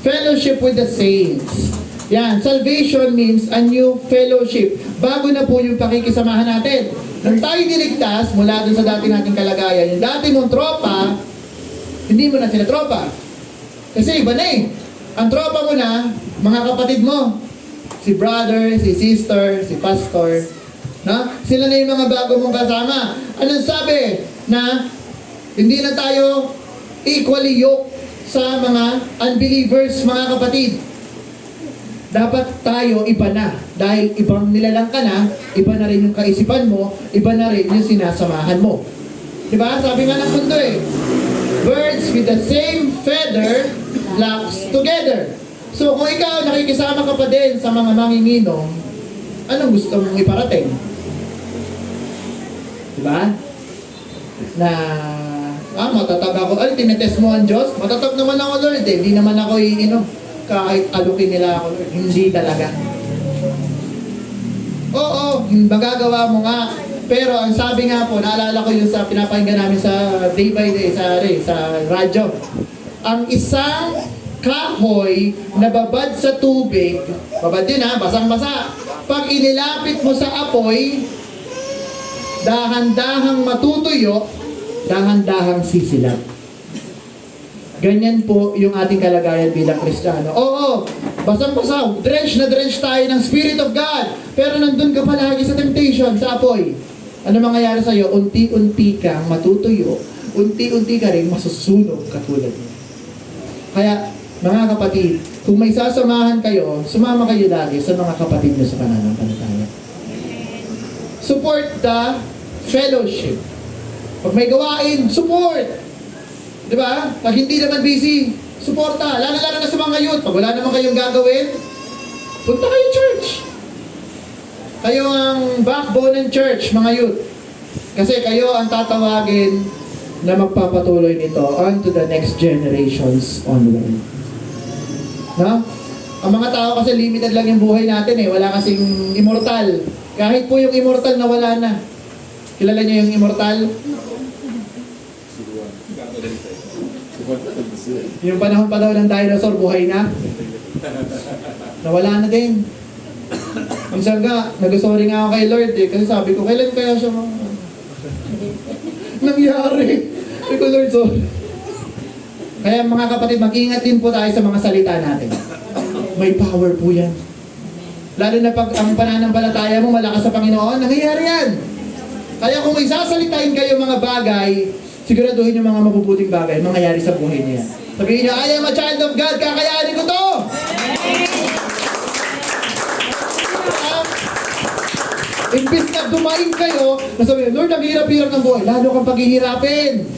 Fellowship with the saints. Yan, salvation means a new fellowship. Bago na po yung pakikisamahan natin. Nang tayo niligtas, mula dun sa dati nating kalagayan, yung dati mong tropa, hindi mo na sila tropa. Kasi iba na eh. Ang tropa mo na, mga kapatid mo. Si brother, si sister, si pastor. No? Sila na yung mga bago mong kasama. Anong sabi? Na hindi na tayo equally yoked sa mga unbelievers, mga kapatid. Dapat tayo iba na. Dahil ibang nilalang ka na, iba na rin yung kaisipan mo, iba na rin yung sinasamahan mo. Diba? Sabi nga ng mundo eh. Birds with the same feather flocks together. So kung ikaw nakikisama ka pa din sa mga manginginom, anong gusto mong iparating? Diba? Na, matatag ako. Ay, tinetest mo ang Diyos? Matatag naman ako, Lord. Eh. Hindi naman ako iinom. Kahit alukin nila ako, Lord. Hindi talaga. Oo, magagawa mo nga. Pero ang sabi nga po, naalala ko yung sa pinapakinggan namin sa day by day, sa radyo. Ang isang kahoy na babad sa tubig, babad yun ha, basang-basa. Pag inilapit mo sa apoy, dahan-dahang matutuyo, dahan-dahang sisilap. Ganyan po yung ating kalagayan bilang Kristiyano. Oo, basang-basa, drench na drench tayo ng Spirit of God. Pero nandun ka palagi sa temptation, sa apoy. Ano mangyayari sa'yo? Unti-unti kang matutuyo, unti-unti ka rin masusunog katulad mo. Kaya, mga kapatid, kung may sasamahan kayo, sumama kayo lagi sa mga kapatid nyo sa pananampalataya. Support the fellowship. Pag may gawain, support. Di ba? Pag hindi naman busy, suporta. Lalo-lalo na sa mga youth. Pag wala naman kayong gagawin, punta kayo church. Kayo ang backbone ng church, mga youth. Kasi kayo ang tatawagin na magpapatuloy nito on to the next generations onward. No? Ang mga tao kasi limited lang yung buhay natin eh. Wala kasing immortal. Kahit po yung immortal na wala na. Kilala niyo yung immortal? Yung panahon pa daw ng dinosaur, buhay na. Nawala na din. Minsan nga, nag-sorry nga ako kay Lord eh. Kasi sabi ko, kailan kaya siya nangyari? Sabi ko, Lord, sorry. Kaya mga kapatid, mag-ingat din po tayo sa mga salita natin. May power po yan. Lalo na pag ang pananampalataya mo malakas sa Panginoon, nangyayari yan. Kaya kung may sasalitain kayo mga bagay, siguraduhin yung mga mabubuting bagay, mangyayari sa buhay niya. Sabihin niyo, I am a child of God, kakayanin ko to! Imbis na dumain kayo, nasabi, Lord, ang hirap-hirap ng buhay. Lalo kang paghihirapin.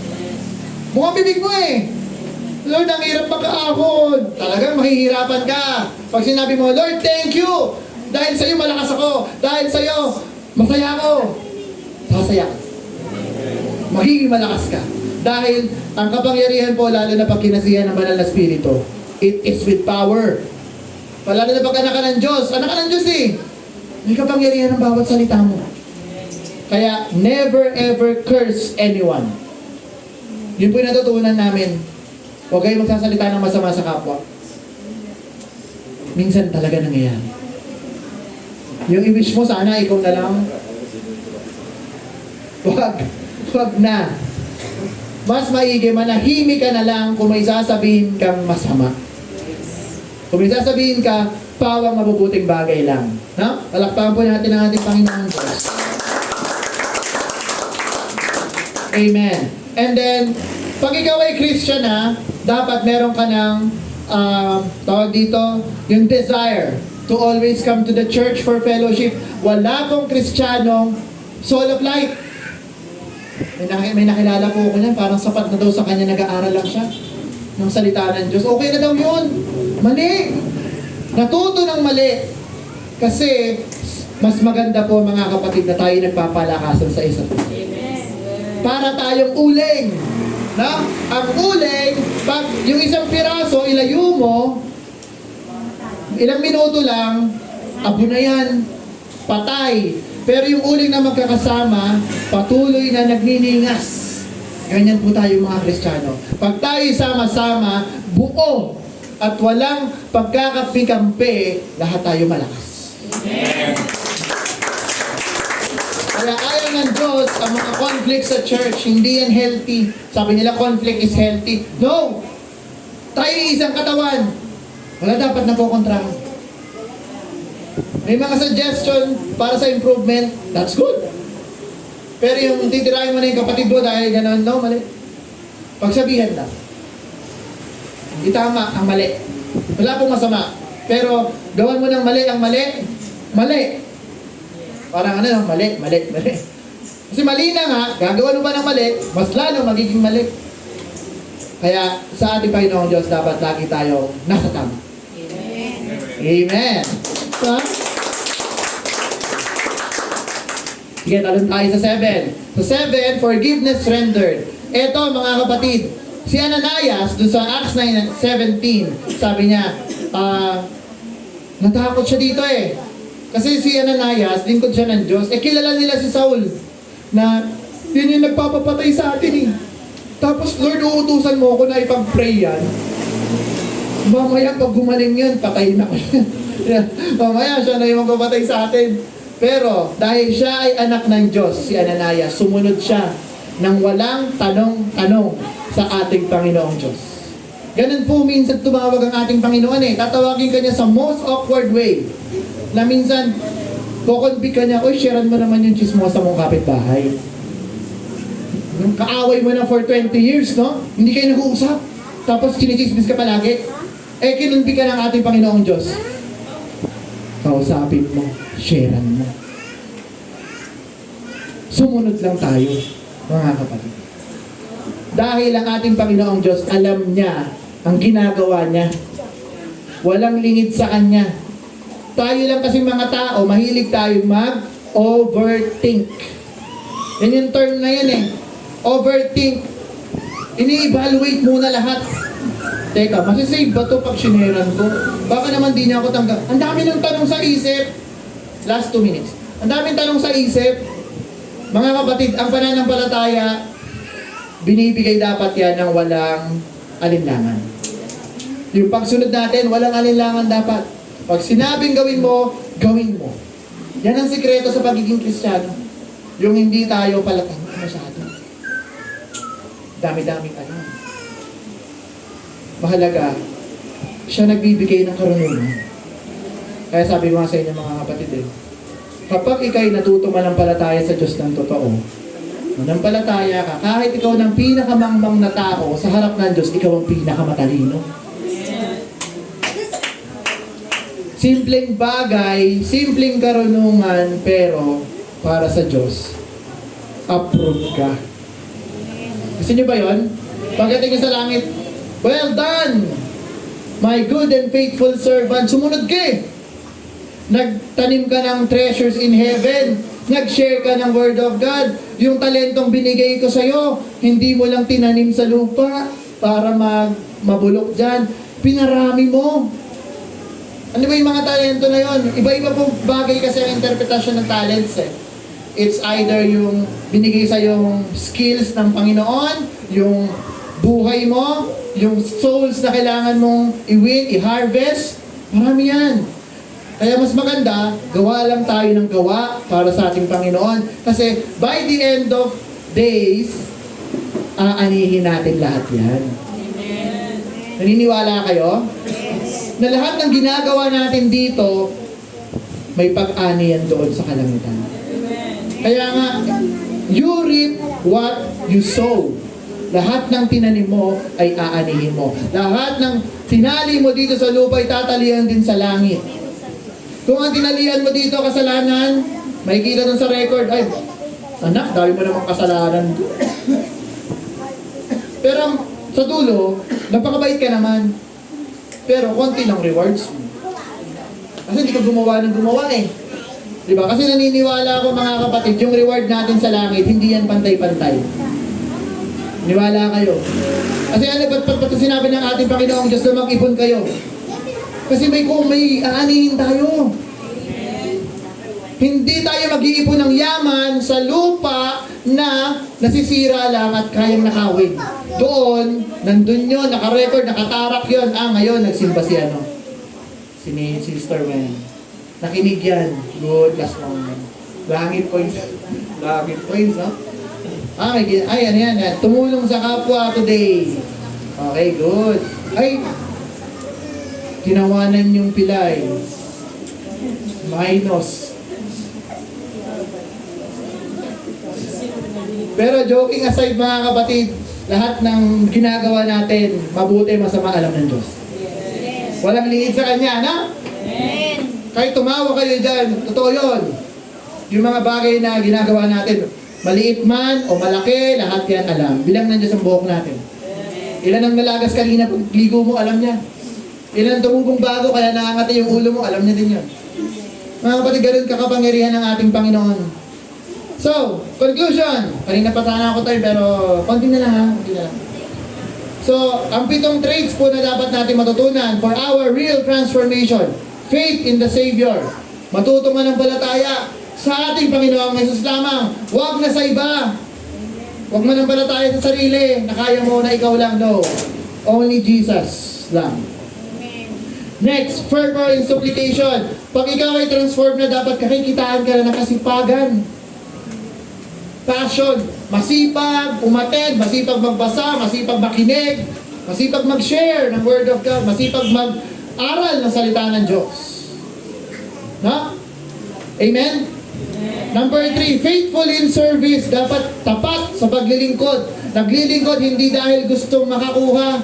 Mukhang bibig mo eh. Lord, ang hirap magkaahon. Talagang mahihirapan ka. Pag sinabi mo, Lord, thank you. Dahil sa'yo malakas ako. Dahil sa'yo, masaya ako. Sasaya ka. Magiging malakas ka. Dahil ang kapangyarihan po, lalo na pag kinasihan ng banal na spirito, it is with power. Lalo na pag anak ka ng Diyos. Anak ka ng Diyos eh. May kapangyarihan ng bawat salita mo. Kaya, never ever curse anyone. Yun po yung natutunan namin. Huwag kayo magsasalita ng masama sa kapwa. Minsan talaga nangyayari. Yung i-wish mo sana, ikaw na lang. Huwag na. mas maigi manahimik ka na lang kung may sasabihin kang masama. Kung may sasabihin ka, pawang mabubuting bagay lang. No? Palakpakan po natin ang ating Panginoon Diyos. Amen. And then, pag ikaw ay Christian na, dapat meron ka ng, tawag dito, yung desire to always come to the church for fellowship. Wala pong Kristiyanong soul of light. May nakilala po ako niyan, parang sapat na daw sa kanya, nag-aaral lang siya ng salita ng Diyos. Okay na daw yun. Mali. Natuto ng mali. Kasi, mas maganda po mga kapatid na tayo nagpapalakasan sa isa't isa. Para tayong uling. No? Ang uling, pag yung isang piraso, ilayo mo, ilang minuto lang, abo na yan. Patay. Pero yung uling na magkakasama, patuloy na nagniningas. Ganyan po tayo mga Kristiyano. Pag tayo sama-sama, buo at walang pagkakapikampi, lahat tayo malakas. Amen. Kaya ayaw ng Diyos ang mga conflict sa church, hindi yan healthy. Sabi nila conflict is healthy. No! Tayo isang katawan. Wala dapat na po kontrahan. May mga suggestion para sa improvement, that's good. Pero yung titirahin mo na yung kapatid mo dahil gano'n, no, mali. Pagsabihan lang. Hindi tama ang mali. Wala pong masama. Pero gawan mo ng mali ang mali, mali. Parang ano, mali. Kasi mali na nga, gagawa mo ba ng mali, mas lalo magiging mali. Kaya sa ating Panginoong Diyos, dapat lagi tayo nasa tama. Amen. Amen. So, sige, talon tayo sa 7. Sa 7, forgiveness rendered. Eto mga kapatid, si Ananias, dun sa Acts 9:17, sabi niya, natakot siya dito eh. Kasi si Ananias, lingkod siya ng Diyos. Kilala nila si Saul na yun yung nagpapapatay sa atin eh. Tapos, Lord, uutusan mo ako na ipag-pray yan. Mamaya pag gumaling yun, patayin ako yan. Mamaya siya na yung magpapatay sa atin. Pero, dahil siya ay anak ng Diyos, si Ananias, sumunod siya nang walang tanong-tanong sa ating Panginoong Diyos. Ganun po minsan tumawag ang ating Panginoon eh. Tatawagin ka niya sa most awkward way. Na minsan, kukonbik ka niya, oy, sharean mo naman yung chismosa mong kapitbahay. Yung kaaway mo na for 20 years, no? Hindi kayo nag-uusap. Tapos chinichismis ka palagi. Kinunbik ka ng ating Panginoong Diyos. Kausapin mo, sharean mo. Sumunod lang tayo, mga kapatid. Dahil ang ating Panginoong Diyos, alam niya ang ginagawa niya. Walang lingid sa Kanya. Tayo lang kasi mga tao, mahilig tayo mag-overthink. Yan yung term na yan eh. Overthink. Ini-evaluate muna lahat. Teka, masisave ba ito pag sineran ko? Baka naman di niya ako tanggap. Ang dami ng tanong sa isip. Last 2 minutes. Ang daming tanong sa isip. Mga kapatid, ang pananampalataya, binibigay dapat yan ng walang alinlangan. Yung pagsunod natin, walang alinlangan dapat. Pag sinabing gawin mo, gawin mo. Yan ang sikreto sa pagiging Kristiyano. Yung hindi tayo palatang masyado. Dami-daming ano. Mahalaga, siya nagbibigay ng karunungan. Kaya sabi ko nga sa inyo mga kapatid kapag ikaw'y natuto manampalataya sa Diyos ng totoo, manampalataya ka, kahit ikaw ng pinakamangmang na tao, sa harap ng Diyos, ikaw ang pinakamatalino. Simpleng bagay, simpleng karunungan, pero para sa Diyos, approve ka. Gusto niyo ba yun? Pagdating niyo sa langit, well done, my good and faithful servant. Sumunod ka eh. Nagtanim ka ng treasures in heaven. Nag-share ka ng word of God. Yung talentong binigay ko sa'yo, hindi mo lang tinanim sa lupa para mabulok dyan. Pinarami mo. Ano ba yung mga talento na yon? Iba-iba pong bagay kasi ang interpretasyon ng talents eh. It's either yung binigay sa yung skills ng Panginoon, yung buhay mo, yung souls na kailangan mong i-win, i-harvest. Marami yan. Kaya mas maganda, gawa lang tayo ng gawa para sa ating Panginoon. Kasi by the end of days, aanihin natin lahat yan. Amen. Naniniwala kayo? Na lahat ng ginagawa natin dito, may pag-ani yan doon sa kalangitan. Kaya nga, you reap what you sow. Lahat ng tinanim mo ay aanihin mo. Lahat ng tinali mo dito sa lupa ay tatalian din sa langit. Kung ang tinalian mo dito kasalanan, makikita dun sa record, ay, anak, dahil mo namang kasalanan. Pero sa dulo, napakabait ka naman. Pero konti lang rewards mo. Kasi hindi ka gumawa ng gumawa eh. Diba? Kasi naniniwala ako mga kapatid, yung reward natin sa langit, hindi yan pantay-pantay. Niwala kayo. Kasi ano, ba't sinabi ng ating Panginoong Diyos na mag-ipon kayo? Kasi may aanihin tayo. Hindi tayo mag-iipon ng yaman sa lupa na nasisira lang at kayang nakawin. Doon, nandun yun, nakarecord, nakatarak yun. Ngayon, nagsimba si ano? Si Sister Wen. Nakinig yan. Good, last moment. Langit points. Langit points, no? Ano yan. Tumulong sa kapwa today. Okay, good. Ay, tinawanan yung pilay. Minus. Pero joking aside mga kapatid, lahat ng ginagawa natin, mabuti, masama, alam ng Diyos. Walang lingid sa Kanya, no? Kahit tumawa kayo dyan, totoo yun. Yung mga bagay na ginagawa natin, maliit man o malaki, lahat yan alam. Bilang ng Diyos ang buhok natin. Ilan ang nalagas kanina pag ligo mo, alam niya. Ilan ang tumubong bago, kaya nakangati yung ulo mo, alam niya din yun. Mga kapatid, ganun kakapangyarihan ng ating Panginoon. So, conclusion. Kanina pa sana ako tayo, pero konti na lang ha. Konti na lang. So, ang 7 traits po na dapat natin matutunan for our real transformation. Faith in the Savior. Matutong manampalataya sa ating Panginoong Jesus lamang. Huwag na sa iba. Huwag manampalataya sa sarili na kaya mo na ikaw lang. No. Only Jesus lang. Next, fervor in supplication. Pag ikaw ay transformed na, dapat kakikitaan ka na ng kasipagan. Passion. Masipag, umattend, masipag magbasa, masipag makinig, masipag mag-share ng Word of God, masipag mag-aral ng salita ng Diyos. No? Amen? Number 3, faithful in service. Dapat tapat sa paglilingkod. Naglilingkod hindi dahil gustong makakuha.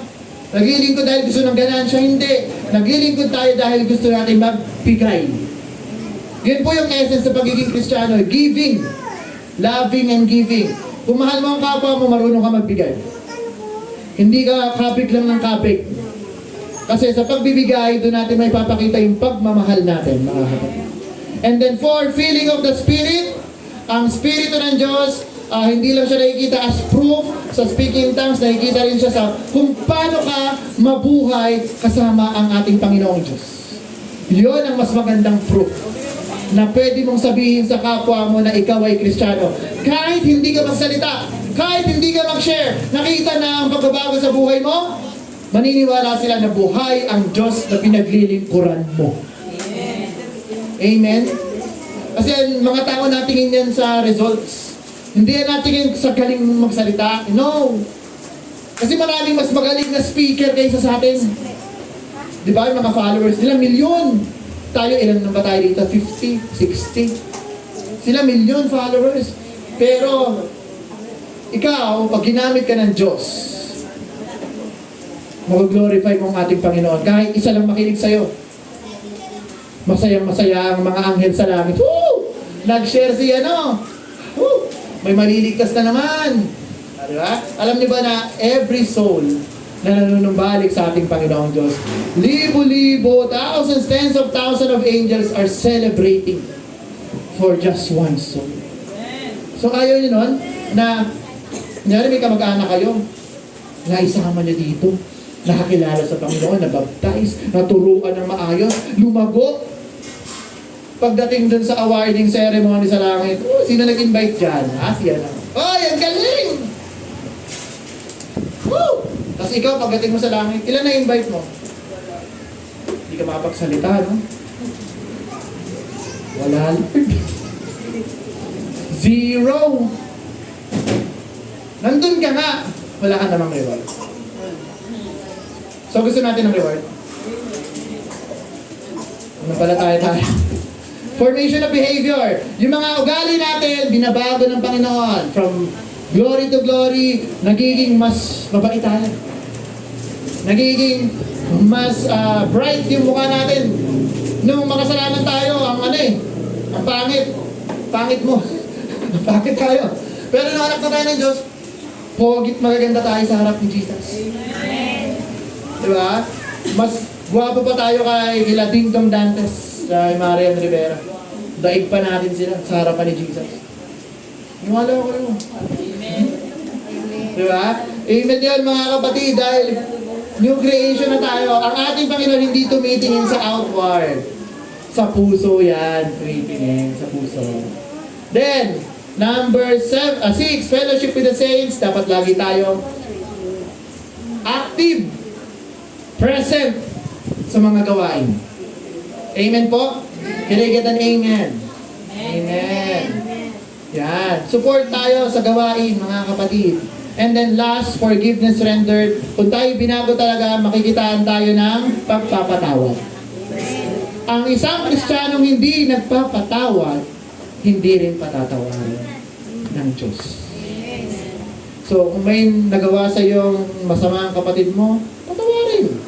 Naglilingkod dahil gusto ng ganansya. Hindi. Naglilingkod tayo dahil gusto natin magbigay. Yan po yung essence sa pagiging Kristiyano. Giving. Loving and giving. Kung mahal mo ang kapwa mo, marunong ka magbigay. Hindi ka kapik lang ng kapik. Kasi sa pagbibigay, doon natin may papakita yung pagmamahal natin, mga kapatid. And then 4, feeling of the Spirit. Ang Spirito ng Diyos, hindi lang siya nakikita as proof sa speaking tongues, nakikita rin siya sa kung paano ka mabuhay kasama ang ating Panginoong Diyos. Yun ang mas magandang proof na pwede mong sabihin sa kapwa mo na ikaw ay Kristiyano. Kahit hindi ka magsalita, kahit hindi ka mag-share, nakita na ang pagbabago sa buhay mo, maniniwala sila na buhay ang Diyos na pinaglilingkuran mo. Amen? Kasi mga tao natingin yan sa results. Hindi yan natingin sa galing magsalita. No. Kasi maraming mas magaling na speaker kaysa sa atin. Di ba? Yung mga followers nila, milyon. Tayo, ilan na ba tayo dito? 50? 60? Sila milyon followers. Pero, ikaw, pag ginamit ka ng Diyos, mag-glorify mo ang ating Panginoon. Kahit isa lang makinig sa'yo. Masayang-masaya ang mga anghel sa langit. Woo! Nag-share siya, no? Woo! May maliligtas na naman. Diba? Alam niyo ba na every soul na nanunumbalik sa ating Panginoong Diyos, libo-libo, thousands, tens of thousands of angels are celebrating for just one soul. So ayaw niyo nun, na may kamag-anak kayo, na isama niyo dito, nakakilala sa Panginoon, nabaptize, naturuan ng maayos, lumago. Pagdating dun sa awarding ceremony sa langit, sino nag-invite dyan? Siya na. Ang galing! Woo! Tapos ikaw, pagdating mo sa langit, ilan na-invite mo? Hindi ka makapagsalita, no? Wala, Lord. 0. Nandun ka nga. wala ka namang reward. So gusto natin ng reward? Ano pala tayo? Formation of behavior. Yung mga ugali natin, binabago ng Panginoon. From glory to glory, nagiging mas mabait tayo. Nagiging mas bright yung mukha natin. Nung makasalanan tayo, ang pangit. Pangit mo. Pangit tayo. Pero nung anak na tayo ng Diyos, pogit magaganda tayo sa harap ni Jesus. Diba? Mas guwapo pa tayo kay Ding Dong Dantes, kay Marian Rivera. Daig pa natin sila sa harapan ni Jesus. Niwala ko yun. Diba? Amen yun mga kapatid, dahil new creation na tayo. Ang ating Panginoon hindi tumitingin sa outward. Sa puso yan, tumitingin sa puso. Then, number 6, fellowship with the saints. Dapat lagi tayo active, present sa mga gawain. Amen po? Can I get an amen? Amen. Yan. Support tayo sa gawain, mga kapatid. And then last, forgiveness rendered. Kung tayo binago talaga, makikitaan tayo ng pagpapatawad. Ang isang Kristiyanong hindi nagpapatawad, hindi rin patatawarin ng Diyos. So, kung may nagawa sa iyong masama ang kapatid mo, patawarin.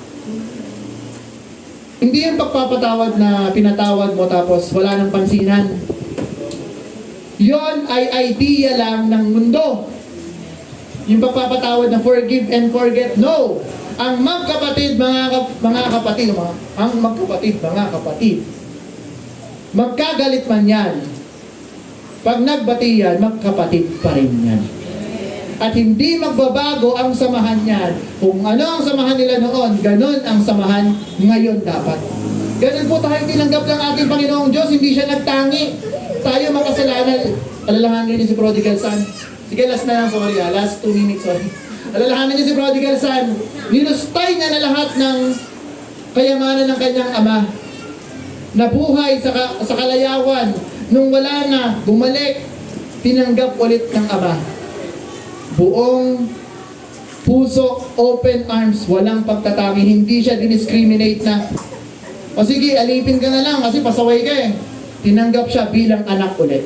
Hindi yung pagpapatawad na pinatawad mo tapos wala nang pansinan. Yon ay idea lang ng mundo. Yung pagpapatawad na forgive and forget. No! Ang magkapatid, mga kapatid, magkagalit man yan. Pag nagbati yan, magkapatid pa rin yan. At hindi magbabago ang samahan niyan. Kung ano ang samahan nila noon, ganun ang samahan ngayon dapat. Ganun po tayo tinanggap ng ating Panginoong Diyos, hindi siya nagtangi. Tayo makasalanan. Alalahanin niyo si Prodigal Son. Sige, last na lang, sorry last 2 minutes, sorry. Alalahanin niyo si Prodigal Son. Ninustay niya na lahat ng kayamanan ng kanyang ama. Nabuhay sa kalayawan. Nung wala na, bumalik, tinanggap ulit ng ama. Buong puso, open arms, walang pagtatangi. Hindi siya diniscriminate na, o sige, alipin ka na lang kasi pasaway ka eh. Tinanggap siya bilang anak ulit.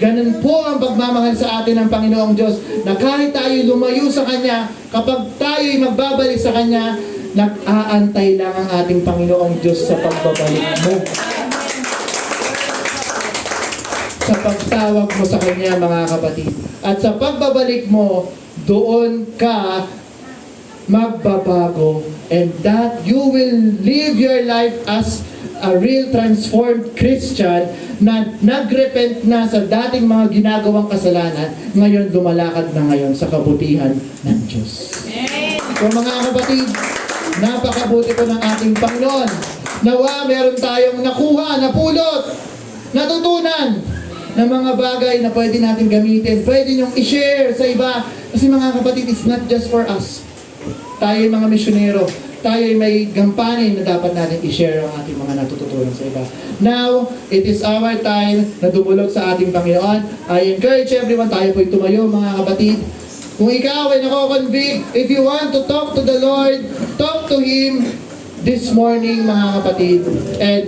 Ganun po ang pagmamahal sa atin ng Panginoong Diyos, na kahit tayo lumayo sa Kanya, kapag tayo'y magbabalik sa Kanya, nag-aantay lang ang ating Panginoong Diyos sa pagbabalik mo. Sa pagtawag mo sa Kanya, mga kapatid. At sa pagbabalik mo, doon ka magbabago. And that you will live your life as a real transformed Christian na nagrepent na sa dating mga ginagawang kasalanan, ngayon lumalakad na ngayon sa kabutihan ng Diyos. So mga kapatid, napakabuti po ng ating Panginoon. Nawa meron tayong nakuha, napulot, natutunan na mga bagay na pwede natin gamitin. Pwede niyong i-share sa iba. Kasi mga kapatid, it's not just for us. Tayo mga misyonero. Tayo may gampanin na dapat natin i-share ang ating mga natututunan sa iba. Now, it is our time na dumulog sa ating Panginoon. I encourage everyone, tayo po'y tumayo mga kapatid. Kung ikaw ay nako-convict, if you want to talk to the Lord, talk to Him this morning mga kapatid. And